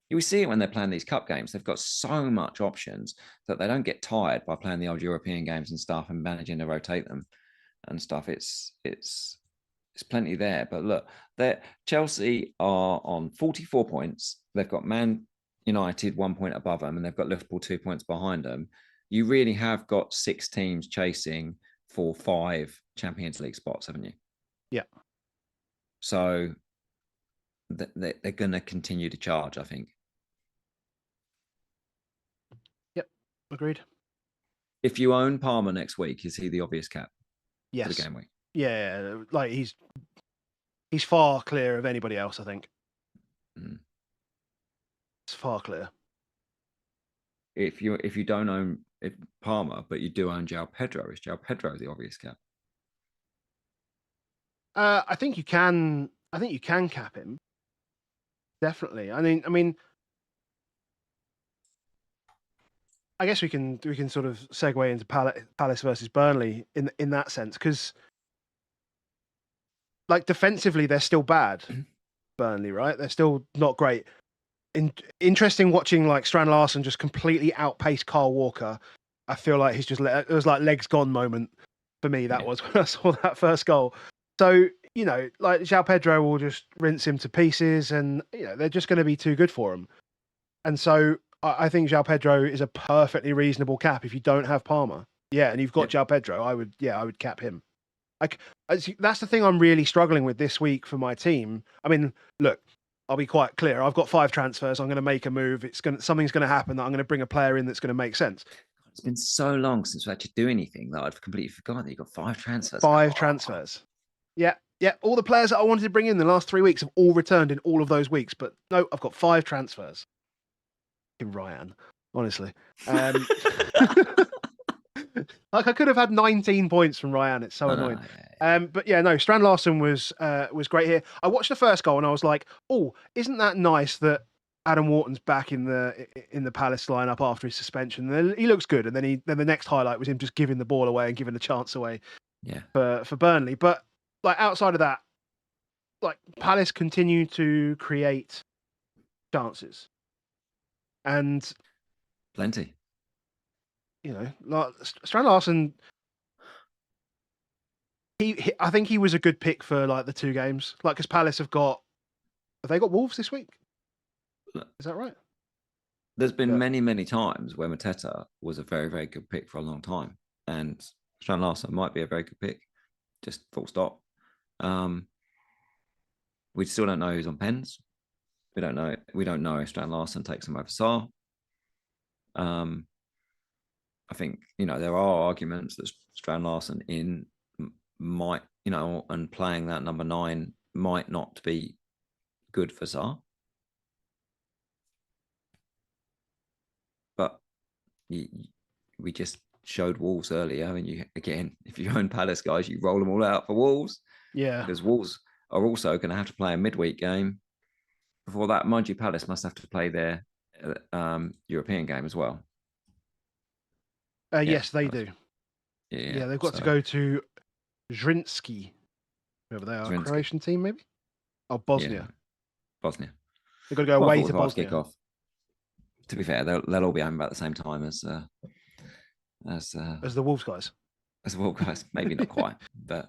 You see it when they're playing these cup games. They've got so much options that they don't get tired by playing the old European games and stuff and managing to rotate them and stuff. It's plenty there. But look, Chelsea are on 44 points. They've got Man United 1 point above them, and they've got Liverpool 2 points behind them. You really have got 6 teams chasing for 5 Champions League spots, haven't you?
Yeah.
So they're going to continue to charge, I think.
Yep, agreed.
If you own Palmer next week, is he the obvious cap?
Yes.
For the game week?
Yeah, like he's far clear of anybody else, I think. It's far clear.
If you don't own Palmer, but you do own João Pedro, is João Pedro the obvious cap?
I think you can cap him. Definitely. I mean, I guess we can sort of segue into Palace versus Burnley in that sense, because, like, defensively they're still bad, Burnley, right? They're still not great. Interesting watching like Strand Larsen just completely outpace Kyle Walker. I feel like he's just it was like legs gone moment for me. That was when I saw that first goal. So like João Pedro will just rinse him to pieces, and they're just going to be too good for him. And so I think João Pedro is a perfectly reasonable cap if you don't have Palmer. Yeah, and you've got João Pedro. I would cap him. That's the thing I'm really struggling with this week for my team. I mean, look, I'll be quite clear. I've got 5 transfers. I'm going to make a move. Something's going to happen that I'm going to bring a player in that's going to make sense.
It's been so long since we actually do anything that I've completely forgotten that you've got 5 transfers.
5 transfers. Yeah. All the players that I wanted to bring in the last 3 weeks have all returned in all of those weeks. But no, I've got 5 transfers. Ryan, honestly. Like I could have had 19 points from Ryan. It's so annoying. But yeah, no, Strand Larsen was great here. I watched the first goal and I was like, oh, isn't that nice that Adam Wharton's back in the Palace lineup after his suspension? And he looks good. And then the next highlight was him just giving the ball away and giving the chance away.
Yeah.
For Burnley. But like outside of that, like Palace continue to create chances. And
plenty.
Like Strand Larsen, I think he was a good pick for like the 2 games. Like, because Palace have they got Wolves this week? Is that right?
There's been many times where Mateta was a very, very good pick for a long time, and Strand Larsen might be a very good pick. Just full stop. We still don't know who's on pens. We don't know. We don't know if Strand Larsen takes him over Sarr. I think there are arguments that Strand Larsen might and playing that number 9 might not be good for Sarr, but we just showed Wolves earlier. I mean, if you own Palace guys, you roll them all out for Wolves.
Yeah,
because Wolves are also going to have to play a midweek game before that. Mind you, Palace must have to play their European game as well.
Yes, they do.
Yeah,
they've got to go to Zrinski, whoever they are,
Zrinski.
Croatian team maybe. Oh, Bosnia.
Yeah. Bosnia.
They've got to go away to Bosnia.
Kickoff. To be fair, they'll all be home about the same time as the
Wolves guys.
As the Wolves guys, maybe not quite, but.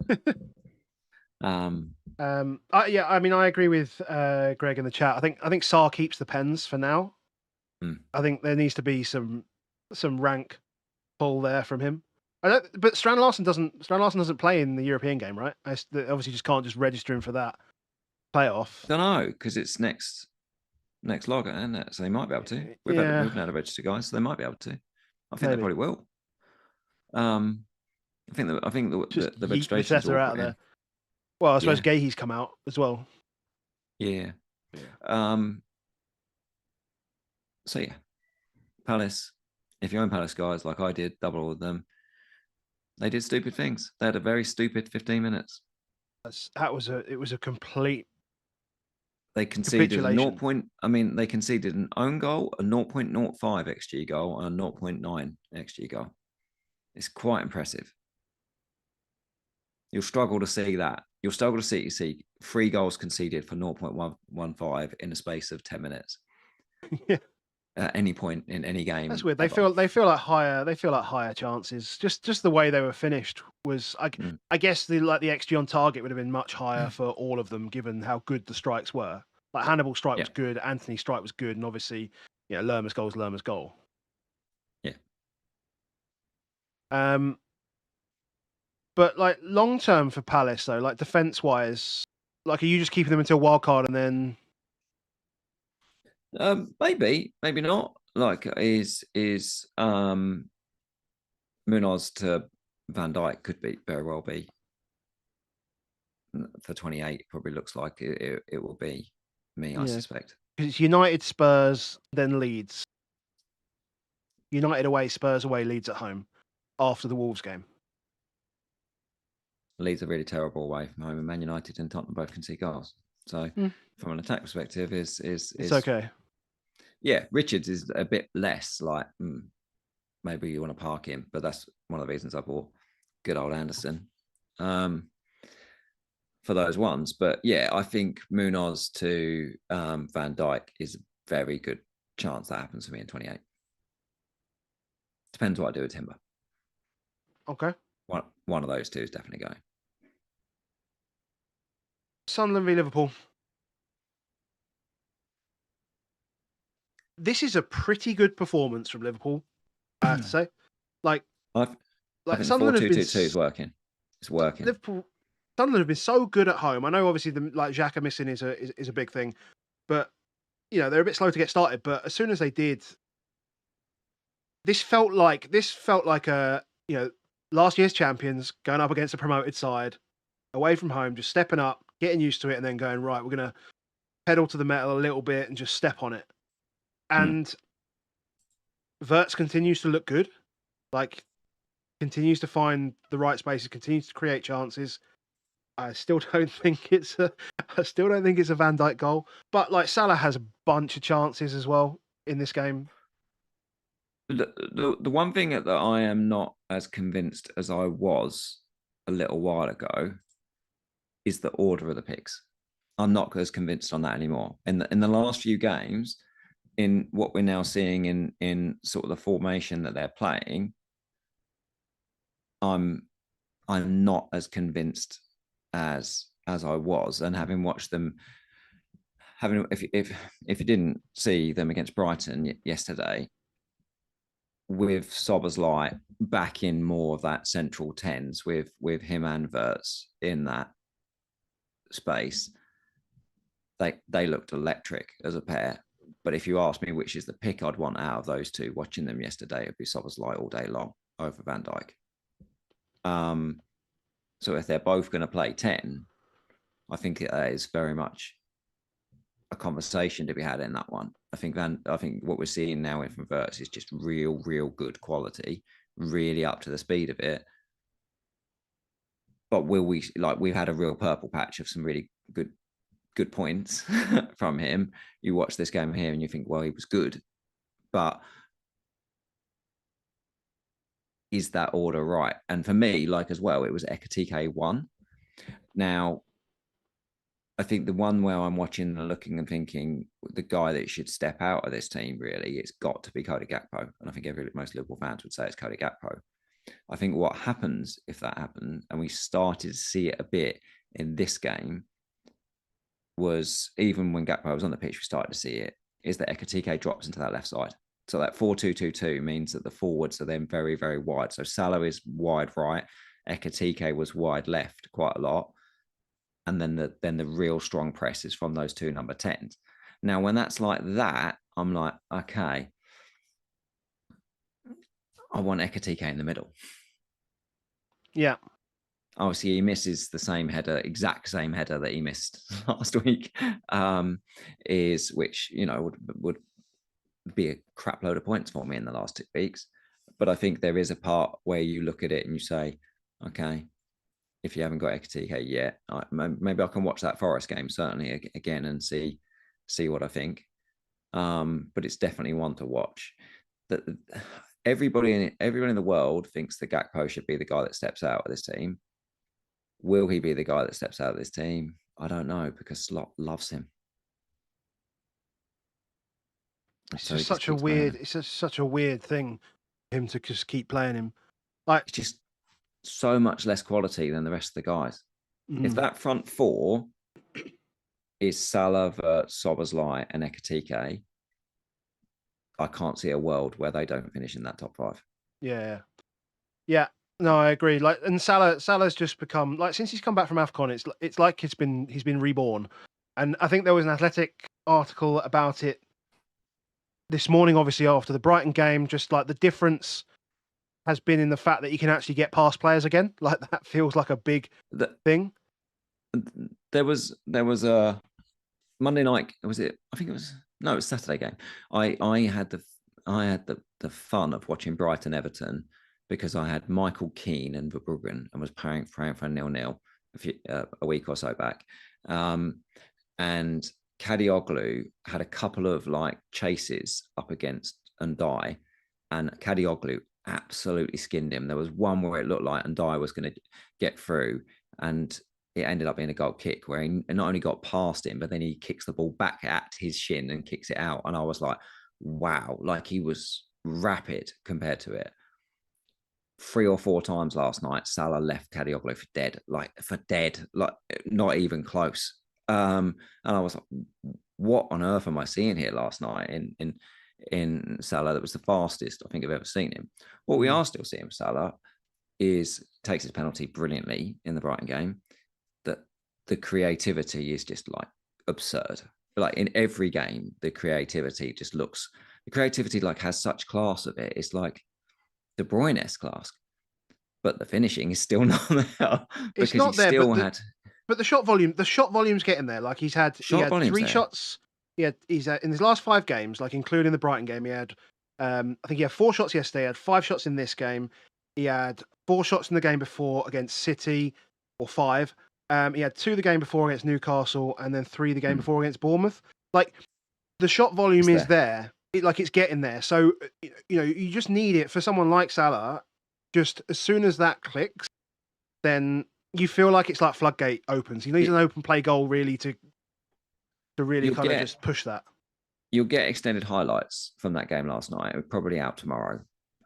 I mean, I agree with Greg in the chat. I think Sarr keeps the pens for now. I think there needs to be some rank pull there from him. But Strand Larsen doesn't play in the European game, right? Obviously, just can't just register him for that playoff.
I don't know, because it's next logger, isn't it? So they might be able to. We've had to register guys, so they might be able to. I think they probably will. I think the registrations are
out there. Well, I suppose Gahey's come out as well.
Yeah. So yeah, Palace. If you own Palace guys, like I did, double with them. They did stupid things. They had a very stupid 15 minutes.
It was a complete.
They conceded they conceded an own goal, a 0.05 xG goal, and a 0.9 xG goal. It's quite impressive. You'll struggle to see that. You'll struggle to see 3 goals conceded for 0.115 in a space of 10 minutes.
Yeah.
At any point in any game.
That's weird. They feel like higher chances. Just the way they were finished was. I guess the XG on target would have been much higher for all of them, given how good the strikes were. Like Hannibal's strike was good, Anthony's strike was good, and obviously, Lerma's goal is Lerma's goal.
Yeah.
But like long term for Palace though, like defense wise, like are you just keeping them until wildcard and then?
Maybe not. Like is Munoz to Van Dijk could very well be for 28. Probably looks like it will be me. I suspect
because it's United, Spurs, then Leeds. United away, Spurs away, Leeds at home after the Wolves game.
Leeds are really terrible away from home, and Man United and Tottenham both concede goals. So from an attack perspective, it's
okay.
Yeah, Richards is a bit less like maybe you want to park him, but that's one of the reasons I bought good old Anderson. for those ones. But yeah, I think Munoz to Van Dijk is a very good chance that happens for me in 28. Depends what I do with Timber.
Okay.
One of those two is definitely going.
Sunderland v Liverpool. This is a pretty good performance from Liverpool, I have to say. Like
I think the
Sunderland have
4-2-2-2 is working. It's working.
Liverpool, Sunderland have been so good at home. I know, obviously, Xhaka missing is a big thing, but they're a bit slow to get started. But as soon as they did, this felt like a last year's champions going up against a promoted side, away from home, just stepping up, getting used to it, and then going, right, we're gonna pedal to the metal a little bit and just step on it. And Wirtz continues to look good, continues to find the right spaces, continues to create chances. I still don't think it's a Van Dijk goal, but Salah has a bunch of chances as well in this game.
The one thing that I am not as convinced as I was a little while ago is the order of the picks. I'm not as convinced on that anymore. In the last few games, in what we're now seeing in sort of the formation that they're playing, I'm not as convinced as I was. And having watched them, if you didn't see them against Brighton yesterday, with Szoboszlai back in more of that central tens with him and Wirtz in that space, they looked electric as a pair. But if you ask me which is the pick I'd want out of those two, watching them yesterday, it'd be Szoboszlai all day long over Van Dijk. So if they're both going to play 10, I think it is very much a conversation to be had in that one. I think what we're seeing now from Wirtz is just real good quality, really up to the speed of it. But we've had a real purple patch of some really good points from him. You watch this game here and you think, well, he was good, but is that order right? And for me, as well, it was Ekitike 1. Now, I think the one where I'm watching and looking and thinking the guy that should step out of this team, really, it's got to be Cody Gakpo. And I think most Liverpool fans would say it's Cody Gakpo. I think what happens if that happened, and we started to see it a bit in this game, was even when Gakpo was on the pitch, we started to see it, is that Ekitike drops into that left side. So that 4-2-2-2 means that the forwards are then very, very wide. So Salah is wide right. Ekitike was wide left quite a lot. And then the real strong press is from those two number 10s. Now, when that's like that, I'm like, okay, I want Ekitike in the middle.
Yeah.
Obviously, he misses the exact same header that he missed last week, which would be a crap load of points for me in the last 2 weeks. But I think there is a part where you look at it and you say, okay, if you haven't got Ekitike yet, maybe I can watch that Forest game certainly again and see what I think. But it's definitely one to watch. That everybody in the world thinks that Gakpo should be the guy that steps out of this team. Will he be the guy that steps out of this team? I don't know, because Slot loves him.
It's just such a weird thing for him to just keep playing him.
It's just so much less quality than the rest of the guys. If that front four is Salah, Szoboszlai, and Ekitike, I can't see a world where they don't finish in that top 5.
Yeah. No, I agree. And Salah's just become since he's come back from AFCON, it's like he's been reborn. And I think there was an Athletic article about it this morning, obviously after the Brighton game, just the difference has been in the fact that you can actually get past players again. That feels like a big thing.
There was a Monday night. Was it? I think it was. No, it was Saturday game. I had the fun of watching Brighton Everton because I had Michael Keane and Verbruggen and was praying for a 0-0 a week or so back. And Kadioglu had a couple of chases up against Ndiaye, and Kadioglu absolutely skinned him. There was one where it looked like Ndiaye was going to get through, and it ended up being a goal kick where he not only got past him, but then he kicks the ball back at his shin and kicks it out. And I was like, wow, like he was rapid compared to it. 3 or 4 times last night, Salah left Kadioglu for dead, like not even close. And I was like, what on earth am I seeing here last night in Salah? That was the fastest I think I've ever seen him. What we are still seeing Salah is takes his penalty brilliantly in the Brighton game. That the creativity is just like absurd. Like in every game, the creativity like has such class of it. It's like De Bruyne-esque class, but the finishing is still not there
It's
because
not
he
there,
still had.
But the shot volume's getting there. Like he had
volume's
3
there.
shots. He's in his last 5 games, like including the Brighton game, he had I think he had 4 shots yesterday, he had 5 shots in this game. He had 4 shots in the game before against City, or 5. He had 2 the game before against Newcastle, and then 3 the game before against Bournemouth. Like the shot volume is there. It's getting there. So you just need it for someone like Salah. Just as soon as that clicks, then you feel like it's like floodgate opens. He needs an open play goal really to really kind of just push that.
You'll get extended highlights from that game last night. It was probably out tomorrow,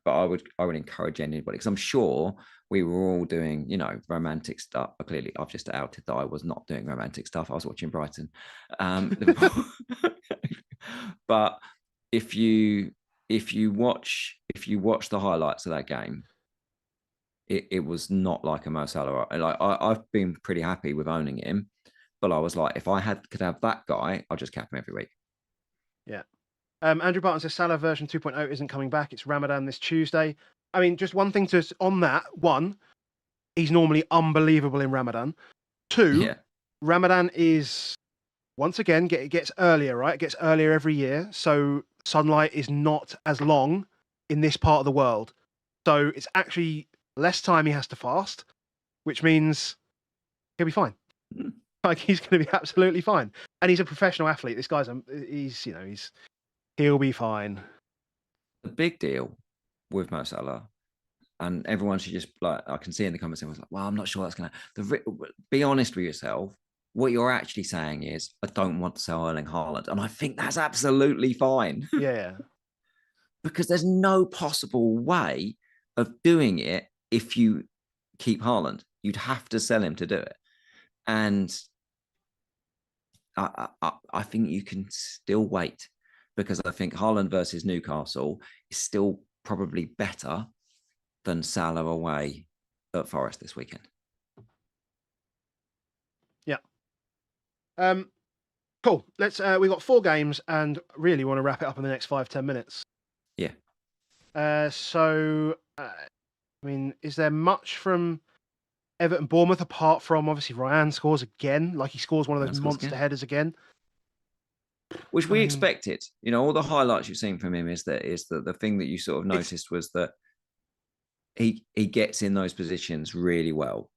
but I would encourage anybody, because I'm sure we were all doing romantic stuff. Clearly, I've just outed that I was not doing romantic stuff. I was watching Brighton, but if you watch the highlights of that game, it was not like a Mo Salah. Like I've been pretty happy with owning him, but I was like, if I could have that guy, I'll just cap him every week.
Yeah. Andrew Barton says Salah version 2.0 isn't coming back. It's Ramadan this Tuesday. I mean, just one thing on that. 1, he's normally unbelievable in Ramadan. 2, Ramadan is, once again, it gets earlier, right? It gets earlier every year. So sunlight is not as long in this part of the world. So it's actually less time he has to fast, which means he'll be fine. Like he's going to be absolutely fine. And he's a professional athlete. This guy's, he'll be fine.
The big deal with Mo Salah, and everyone should just, like, I can see in the comments, everyone's like, well, I'm not sure that's going to. Be honest with yourself. What you're actually saying is, I don't want to sell Erling Haaland. And I think that's absolutely fine.
Yeah.
Because there's no possible way of doing it if you keep Haaland. You'd have to sell him to do it. And I think you can still wait, because I think Haaland versus Newcastle is still probably better than Salah away at Forest this weekend.
Yeah. Cool. Let's. We got 4 games, and really want to wrap it up in the next 5-10 minutes.
Yeah.
I mean, is there much from Everton Bournemouth apart from obviously Ryan scores again? Like he scores one of those monster headers again.
Which we expected. All the highlights you've seen from him is the thing that you sort of noticed was that he gets in those positions really well.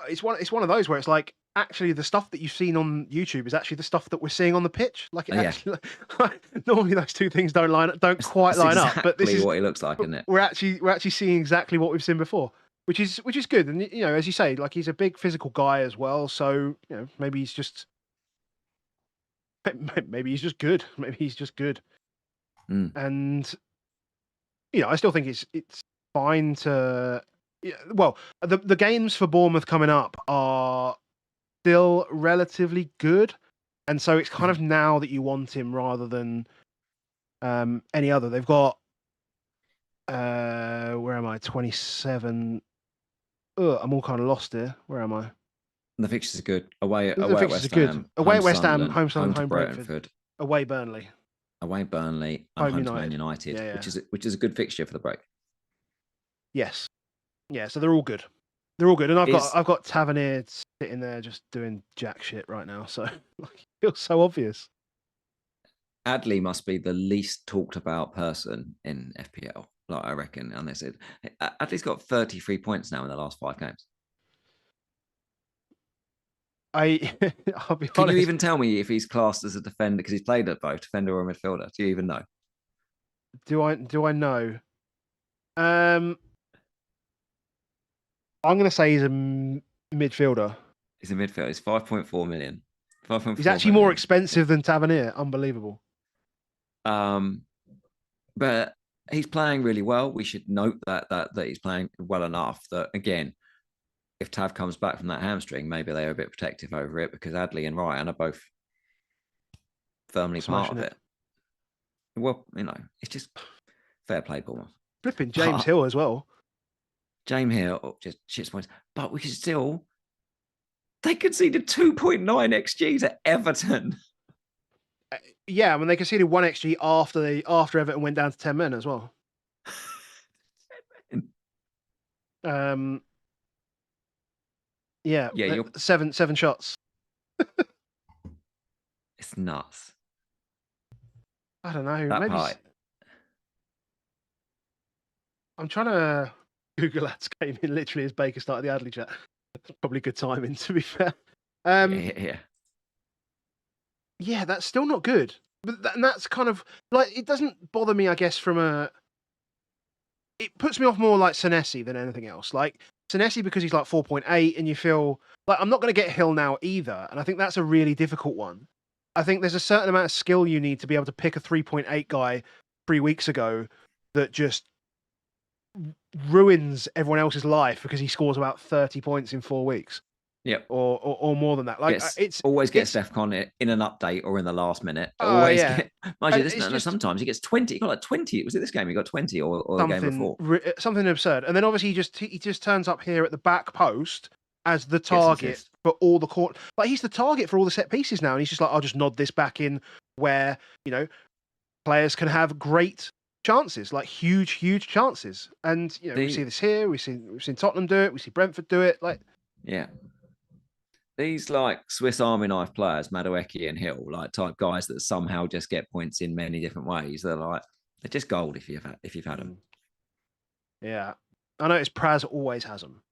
It's one of those where it's like, actually the stuff that you've seen on YouTube is actually the stuff that we're seeing on the pitch. Like actually, normally those two things don't quite line up. But this is
what he looks like, isn't it?
We're actually seeing exactly what we've seen before, which is good. And as you say, like he's a big physical guy as well. So maybe he's just good. Maybe he's just good. And I still think it's fine to. Well, the games for Bournemouth coming up are still relatively good, and so it's kind of now that you want him rather than any other. They've got where am I? 27. I'm all kind of lost here. Where am I?
The fixtures are good. Away at
West Ham. Away at West Ham, home Sunderland, home Brentford. Away Burnley.
Away Burnley, and home to Man United, which is a good fixture for the break.
Yes. Yeah, so they're all good. And I've got Tavernier sitting there just doing jack shit right now, so it feels so obvious.
Adley must be the least talked about person in FPL, like I reckon. And they said Adley's got 33 points now in the last 5 games.
I'll be honest.
Can you even tell me if he's classed as a defender, because he's played at both defender or midfielder? Do you even know?
Do I know? I'm going to say he's a midfielder.
He's a midfielder. He's 5.4 million. 5.4
He's actually
million.
more expensive than Tavernier. Unbelievable.
But he's playing really well. We should note that he's playing well enough that, again, if Tav comes back from that hamstring, maybe they're a bit protective over it because Adley and Ryan are both firmly
Smashing
part of it. Well, it's just fair play, Bournemouth.
Flipping James Hill as well.
James Hill just shits points, but we could still. They conceded 2.9 XG to Everton.
Yeah, I mean they conceded 1 XG after Everton went down to 10 men as well.
10
men. Yeah,
you're...
seven shots.
It's nuts.
I don't know.
That
maybe
part.
I'm trying to Google that came in literally as Baker started the Adley chat. Probably good timing, to be fair. Yeah, that's still not good. But that's kind of like, it doesn't bother me, I guess, it puts me off more like Senesi than anything else. Like Senesi because he's like 4.8 and you feel like I'm not going to get Hill now either. And I think that's a really difficult one. I think there's a certain amount of skill you need to be able to pick a 3.8 guy 3 weeks ago that just ruins everyone else's life because he scores about 30 points in 4 weeks.
Yep.
Or more than that. Like it's
always get Steph Con in an update or in the last minute. Sometimes he gets 20. He got like 20. Was it this game? He got 20 or the game before.
Something absurd. And then obviously he just turns up here at the back post as the target for all the court. Like he's the target for all the set pieces now. And he's just like, I'll just nod this back in where, players can have great chances, like huge chances. And we see this here. We've seen Tottenham do it. We see Brentford do it. Like,
yeah. These like Swiss Army knife players, Madueke and Hill, like type guys that somehow just get points in many different ways. They're just gold if you've had them.
Yeah, I noticed Praz always has them.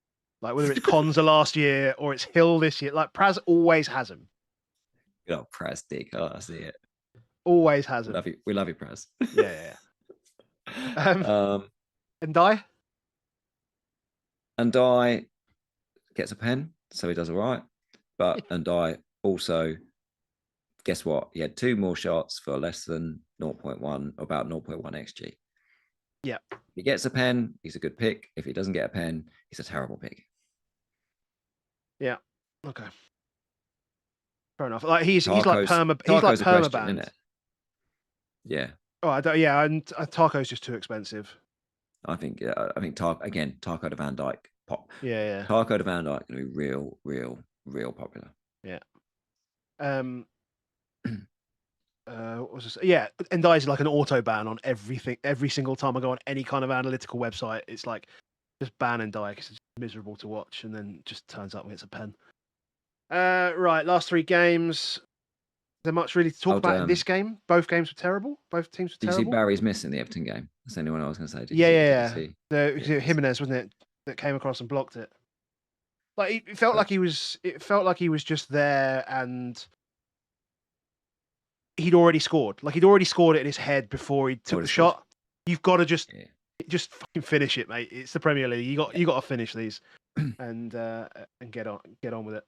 Like whether it's Konza last year or it's Hill this year, like Praz always has them.
Good old Praz dick. Oh, I see it.
Always has them.
We love you, Praz.
Yeah. And
Ndai gets a pen, so he does all right. But Ndai also, guess what? He had 2 more shots for less than 0.1, about 0.1 XG.
Yeah.
If he gets a pen, he's a good pick. If he doesn't get a pen, he's a terrible pick.
Yeah. Okay. Fair enough. Like he's like permabanned,
isn't it? Yeah.
Oh, and Tarko's just too expensive.
I think Tarko to Van Dijk pop.
Yeah.
Tarko to Van Dijk going to be real popular.
Yeah. What was this? Yeah, Ndai is like an auto ban on everything. Every single time I go on any kind of analytical website, it's like just ban Ndai because it's miserable to watch, and then just turns up and gets a pen. Right, last 3 games. Is there much really to talk about in this game? Both games were terrible. Both teams were terrible.
Did you see Barry's miss in the Everton game? That's the only one I was going to say.
Jimenez, wasn't it, that came across and blocked it? Like it felt like he was just there and he'd already scored. Like he'd already scored it in his head before he took the shot. You've got to just fucking finish it, mate. It's the Premier League. You got to finish these and get on with it.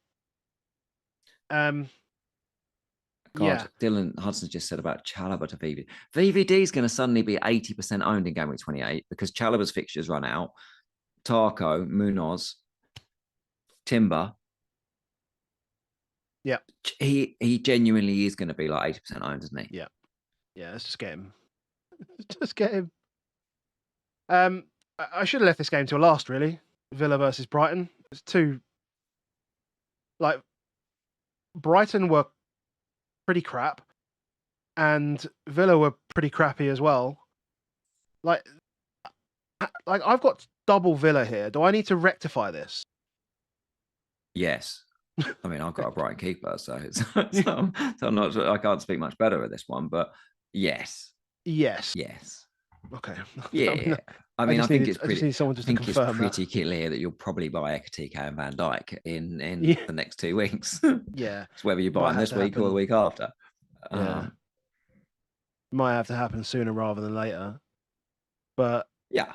Dylan Hudson just said about Chalobah to VVD. VVD is going to suddenly be 80% owned in Gameweek 28 because Chalobah's fixtures run out. Tarko, Munoz, Timber.
Yeah.
He genuinely is going to be like 80% owned, isn't he?
Yeah. Yeah, let's just get him. Just get him. I should have left this game till last, really. Villa versus Brighton. It's two. Like, Brighton were pretty crap, and Villa were pretty crappy as well. Like I've got double Villa here. Do I need to rectify this?
Yes. I mean, I've got a Brighton keeper, so I'm not. I can't speak much better at this one, but yes.
Okay.
Yeah. I mean, I think it's pretty.
Someone just to confirm
it's pretty clear that you'll probably buy Ekatike and Van Dijk in the next 2 weeks.
Yeah.
It's whether you buy them this week or the week after.
Yeah. Might have to happen sooner rather than later. But
yeah.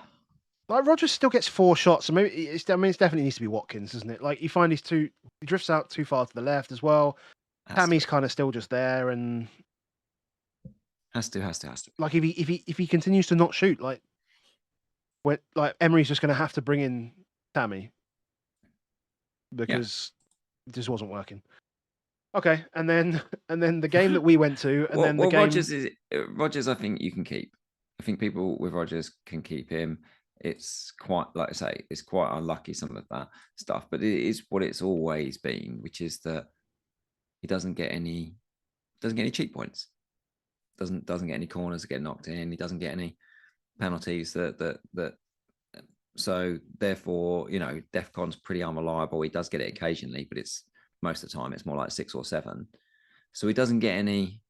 Like Rodgers still gets 4 shots, so maybe it's definitely needs to be Watkins, doesn't it? Like you find he drifts out too far to the left as well. Tammy's kind of still just there, and
has to.
like if he continues to not shoot, like Emery's just going to have to bring in Tammy because it just wasn't working. Okay, and then the game that we went to, and then the game.
Rodgers. I think you can keep. I think people with Rodgers can keep him. It's quite, like I say, it's quite unlucky some of that stuff, but it is what it's always been, which is that he doesn't get any cheap points, doesn't get any corners that get knocked in, he doesn't get any penalties that. So therefore, DEFCON's pretty unreliable. He does get it occasionally, but it's most of the time it's more like 6 or 7. So he doesn't get any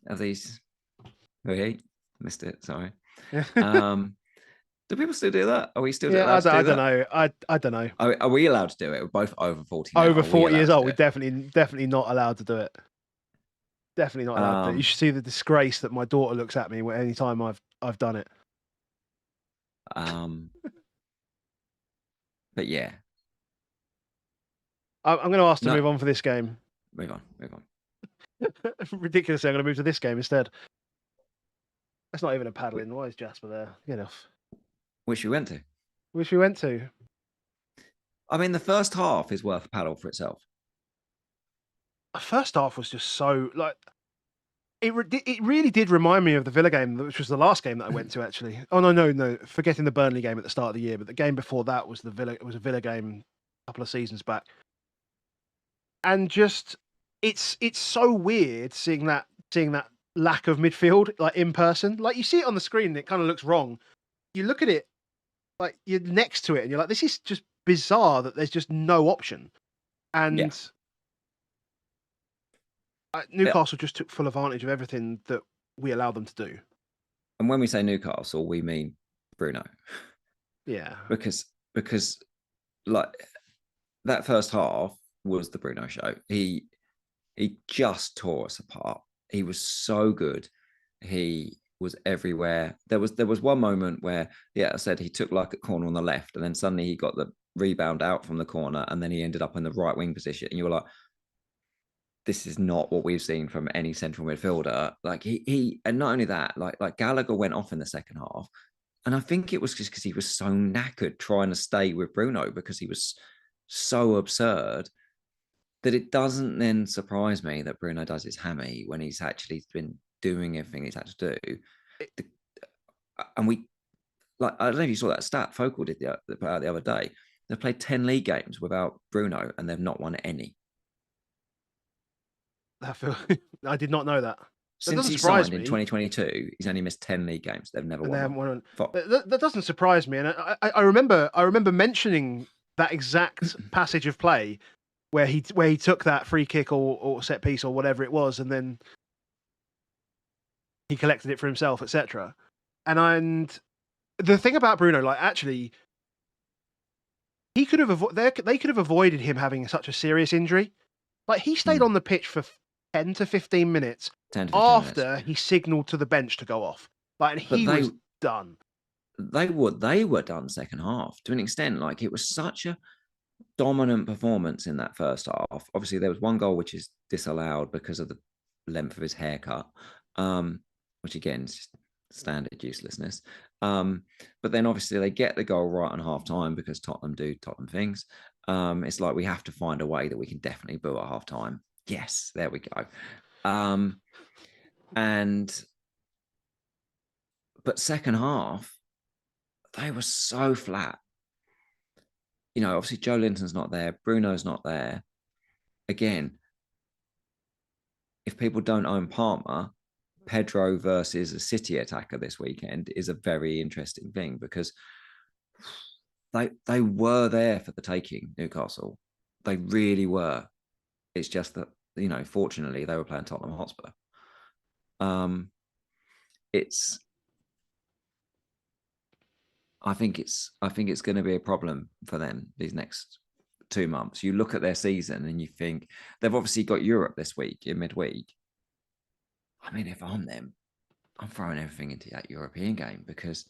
of these. Okay, missed it. Sorry. Do people still do that? Are we still allowed to do that?
I don't know.
Are we allowed to do it? We're both over 40 now.
Over 40 years old, we're definitely not allowed to do it. Definitely not allowed to do it. You should see the disgrace that my daughter looks at me any time I've done it.
But yeah.
I'm going to ask to move on for this game.
Move on.
Ridiculously, I'm going to move to this game instead. That's not even a paddling. Why is Jasper there? Get off.
Which we went to. I mean, the first half is worth a paddle for itself.
The first half was just so like it really did remind me of the Villa game, which was the last game that I went to actually. Oh no, forgetting the Burnley game at the start of the year, but the game before that was a Villa game a couple of seasons back. And just it's so weird seeing that lack of midfield like in person. Like you see it on the screen and it kind of looks wrong. You look at it like you're next to it and you're like, this is just bizarre that there's just no option. And Newcastle just took full advantage of everything that we allowed them to do.
And when we say Newcastle, we mean Bruno.
Yeah.
Because like that first half was the Bruno show. He just tore us apart. He was so good. He was everywhere. There was one moment where, I said he took like a corner on the left, and then suddenly he got the rebound out from the corner, and then he ended up in the right wing position. And you were like, this is not what we've seen from any central midfielder. Like he and not only that, like Gallagher went off in the second half, and I think it was just because he was so knackered trying to stay with Bruno because he was so absurd that it doesn't then surprise me that Bruno does his hammy when he's actually been doing everything he's had to do. And we, like, I don't know if you saw that stat Focal did the other day. They've played 10 league games without Bruno and they've not won any.
I did not know that.
Since he signed in 2022, he's only missed 10 league games. They've never won.
That doesn't surprise me. And I remember mentioning that exact passage of play where he took that free kick or set piece or whatever it was, and then he collected it for himself, etc. And the thing about Bruno, like actually, he could have they could have avoided him having such a serious injury. Like he stayed on the pitch for 10 to 15 minutes after he signalled to the bench to go off. Like, and he was done.
They were done second half to an extent. Like it was such a dominant performance in that first half. Obviously, there was one goal which is disallowed because of the length of his haircut, which again is just standard uselessness. But then obviously they get the goal right on half time because Tottenham do Tottenham things. It's like we have to find a way that we can definitely boo at half time. Yes, there we go. But second half, they were so flat. Obviously Joe Linton's not there. Bruno's not there. Again, if people don't own Palmer, Pedro versus a City attacker this weekend is a very interesting thing because they were there for the taking, Newcastle. They really were. It's just that, fortunately they were playing Tottenham Hotspur. I think it's going to be a problem for them these next 2 months. You look at their season and you think they've obviously got Europe this week in midweek. I mean, if I'm them, I'm throwing everything into that European game because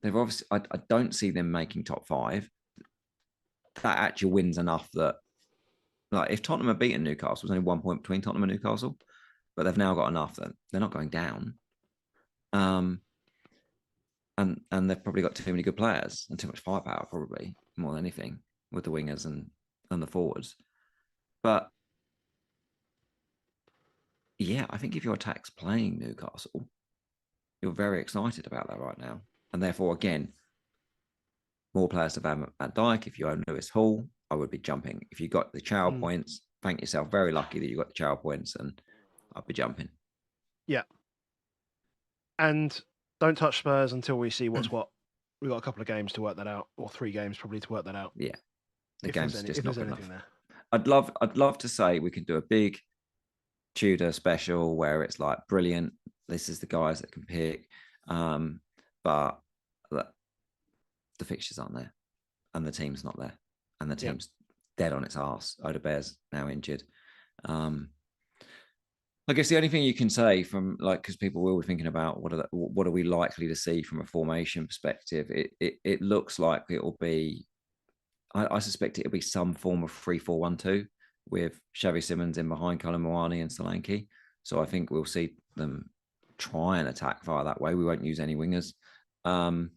they've obviously. I don't see them making top 5. That actually wins enough that, like, if Tottenham have beaten Newcastle, there's only 1 point between Tottenham and Newcastle, but they've now got enough that they're not going down. And they've probably got too many good players and too much firepower, probably more than anything, with the wingers and the forwards. But yeah, I think if your attack's playing Newcastle, you're very excited about that right now. And therefore, again, more players to Van Dijk. If you own Lewis Hall, I would be jumping. If you got the Chow points, thank yourself. Very lucky that you got the Chow points, and I'd be jumping.
Yeah. And don't touch Spurs until we see what's what. We've got a couple of games to work that out, or 3 games probably to work that out.
Yeah. The game's just not good enough.
There.
I'd love to say we can do a big Tudor special where it's like, brilliant, this is the guys that can pick. But the fixtures aren't there, and the team's not there, and the team's dead on its arse. Odebear's now injured. I guess the only thing you can say from, like, because people will be thinking about what are we likely to see from a formation perspective. It looks like it'll be. I suspect it'll be some form of 3-4-1-2 with Xavi Simons in behind Colin Moani and Solanke. So I think we'll see them try and attack via that way. We won't use any wingers. And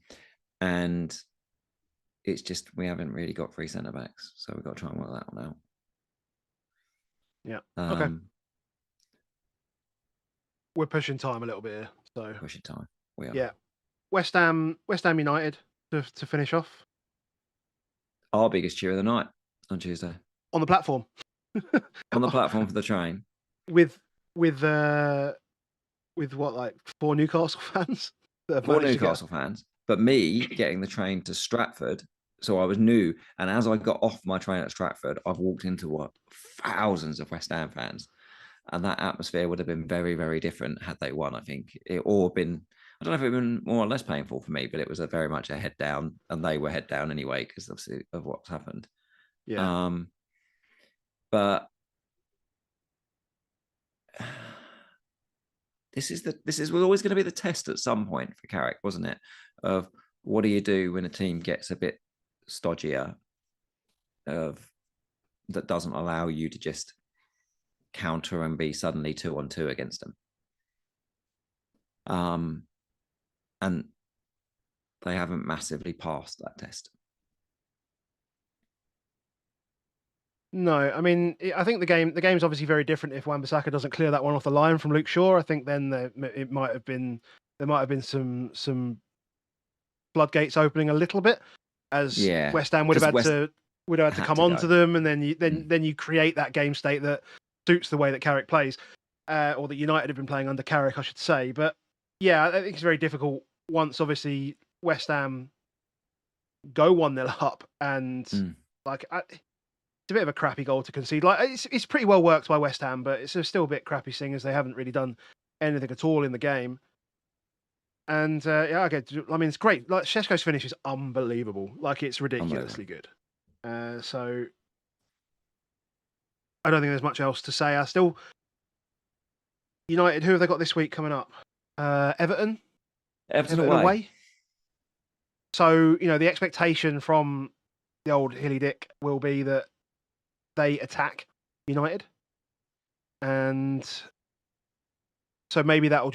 it's just we haven't really got 3 centre backs. So we've got to try and work that one out.
Yeah. Okay. We're pushing time a little bit here. So
pushing time. We are.
Yeah. West Ham United to finish off.
Our biggest cheer of the night on Tuesday.
On the platform.
On the platform for the train.
With what, like 4 Newcastle fans?
4 Newcastle fans. But me getting the train to Stratford, so I was new. And as I got off my train at Stratford, I've walked into thousands of West Ham fans. And that atmosphere would have been very, very different had they won, I think. I don't know if it would have been more or less painful for me, but it was very much a head down, and they were head down anyway because obviously of what's happened.
Yeah.
But this was always going to be the test at some point for Carrick, wasn't it? Of what do you do when a team gets a bit stodgier, that doesn't allow you to just counter and be suddenly 2-on-2 against them. And they haven't massively passed that test.
No, I mean, I think the game's obviously very different if Wan-Bissaka doesn't clear that one off the line from Luke Shaw. I think then there might have been some floodgates opening a little bit, as West Ham would have had to come onto them, and then you create that game state that suits the way that Carrick plays, or that United have been playing under Carrick, I should say. But yeah, I think it's very difficult once obviously West Ham go 1-0 up, and it's a bit of a crappy goal to concede. Like it's pretty well worked by West Ham, but it's still a bit crappy, seeing as they haven't really done anything at all in the game. And okay, I mean, it's great. Like Šeško's finish is unbelievable. Like it's ridiculously good. So I don't think there's much else to say. United, who have they got this week coming up? Everton away. So, the expectation from the old Hilly Dick will be that they attack United. And so maybe that'll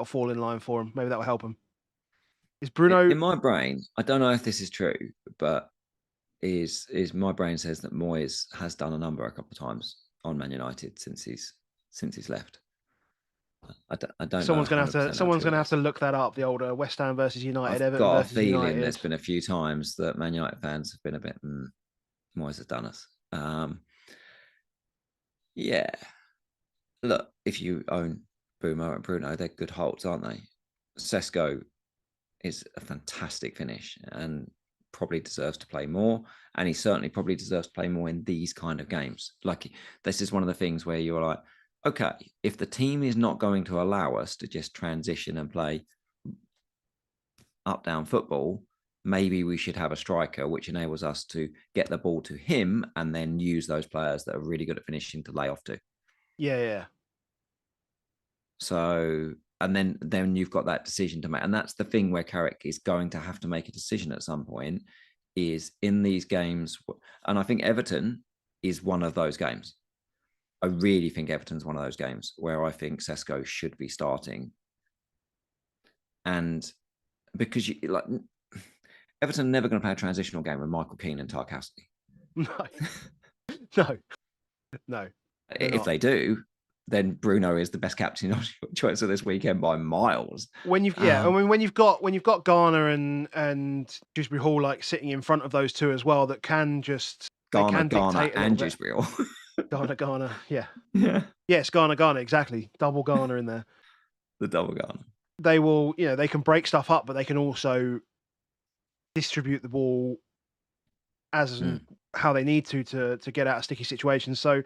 fall in line for them. Maybe that'll help them. Is Bruno...
In my brain, I don't know if this is true, but is my brain says that Moyes has done a number a couple of times on Man United since he's left. I don't.
Someone's going to have to look that up. The older West Ham versus United.
I've got a feeling there's been a few times that Man United fans have been a bit. Moyes has done us. Yeah. Look, if you own Bruno and Bruno, they're good holds, aren't they? Šeško is a fantastic finish and probably deserves to play more, and he certainly probably deserves to play more in these kind of games. Like, this is one of the things where you're like, okay, if the team is not going to allow us to just transition and play up-down football, maybe we should have a striker which enables us to get the ball to him and then use those players that are really good at finishing to lay off to.
Yeah.
So and then you've got that decision to make. And that's the thing where Carrick is going to have to make a decision at some point, is in these games. And I think Everton is one of those games. I really think Everton's one of those games where I think Sesko should be starting. And because Everton are never going to play a transitional game with Michael Keane and Tarkowski.
No.
If they do, then Bruno is the best captain choice of this weekend by miles.
When you've got Garner and Dewsbury Hall like sitting in front of those two as well, that can just
Garner and Dewsbury Hall.
Garner, yeah.
Yes,
Garner, exactly. Double Garner in there.
The double Garner.
They will, they can break stuff up, but they can also distribute the ball as how they need to get out of sticky situations. So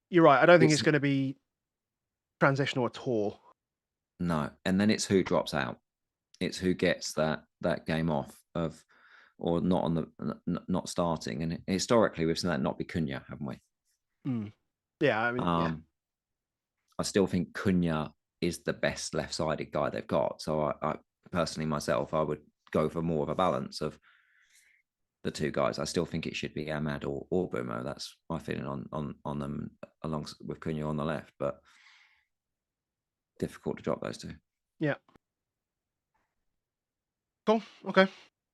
you're right. I don't think it's going to be transitional at all.
No, and then it's who drops out. It's who gets that game off or not starting. And historically, we've seen that not be Cunha, haven't we?
Yeah, I mean,
I still think Cunha is the best left-sided guy they've got. So I personally myself, I would go for more of a balance of the two guys. I still think it should be Ahmad or Bumo. That's my feeling on them, along with Cunha on the left, but difficult to drop those two.
Yeah. Cool. Okay.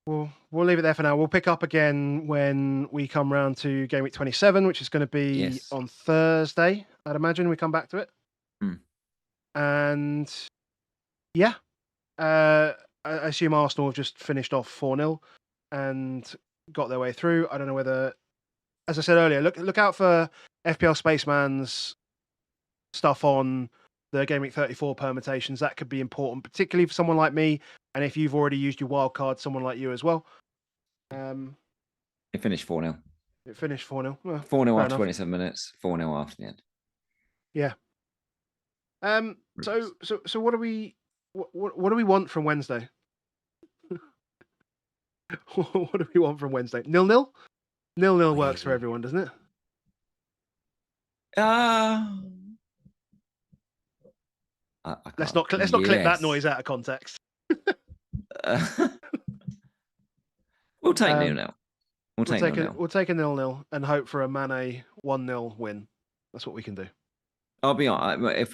We'll leave it there for now. We'll pick up again when we come round to Game Week 27, which is going to be on Thursday. I'd imagine we come back to it. And I assume Arsenal have just finished off 4-0 and got their way through. I don't know whether, as I said earlier, look out for FPL Spaceman's stuff on the Game Week 34 permutations. That could be important, particularly for someone like me. And if you've already used your wild card, someone like you as well.
It finished 4-0.
It finished 4-0. Well,
4-0 after 27 minutes, 4-0 after the end.
Yeah. So what do we want from Wednesday? What do we want from Wednesday? 0-0? 0-0 works for everyone, doesn't it? Let's not clip that noise out of context.
We'll take 0-0. We'll take a
0-0 and hope for a Mane 1-0 win. That's what we can do.
I'll be honest. If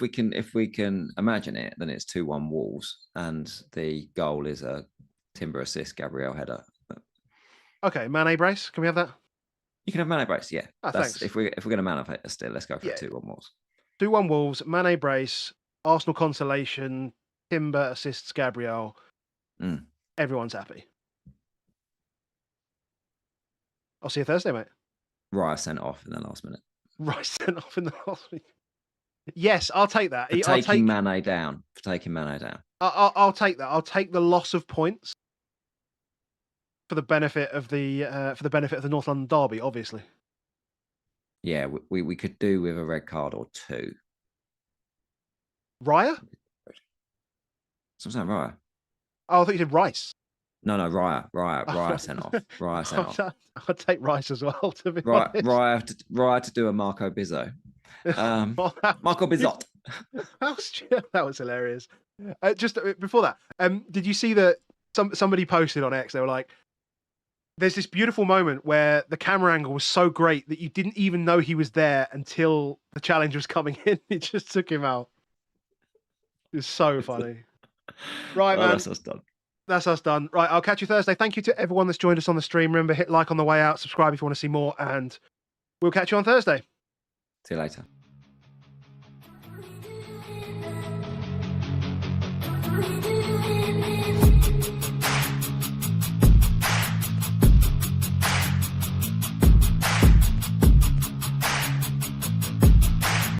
we can imagine it, then it's 2-1 Wolves, and the goal is a Timber assist, Gabriel header.
Okay, Mane brace. Can we have that?
You can have Mane brace. Yeah,
thanks.
If we're going to manifest it still, let's go for 2-1 Wolves.
2-1 Wolves. Mane brace. Arsenal consolation. Timber assists Gabriel. Everyone's happy. I'll see you Thursday, mate.
Rice sent off in the last minute.
Yes, I'll take that.
For taking Mane down.
I'll take that. I'll take the loss of points for the benefit of the North London derby, obviously.
Yeah, we could do with a red card or two.
Raya?
So I'm saying Raya.
Oh, I thought you said Rice.
No, Raya sent off. Raya sent off.
I'd take Rice as well, to be honest.
Raya to do a Marco Bizzo. Marco Bizzot.
That was hilarious. Just before that, did you see that somebody posted on X? They were like, there's this beautiful moment where the camera angle was so great that you didn't even know he was there until the challenge was coming in. It just took him out. It was so funny. Right, man.
That's us done.
That's us done. Right, I'll catch you Thursday. Thank you to everyone that's joined us on the stream. Remember, hit like on the way out, subscribe if you want to see more, and we'll catch you on Thursday.
See you later.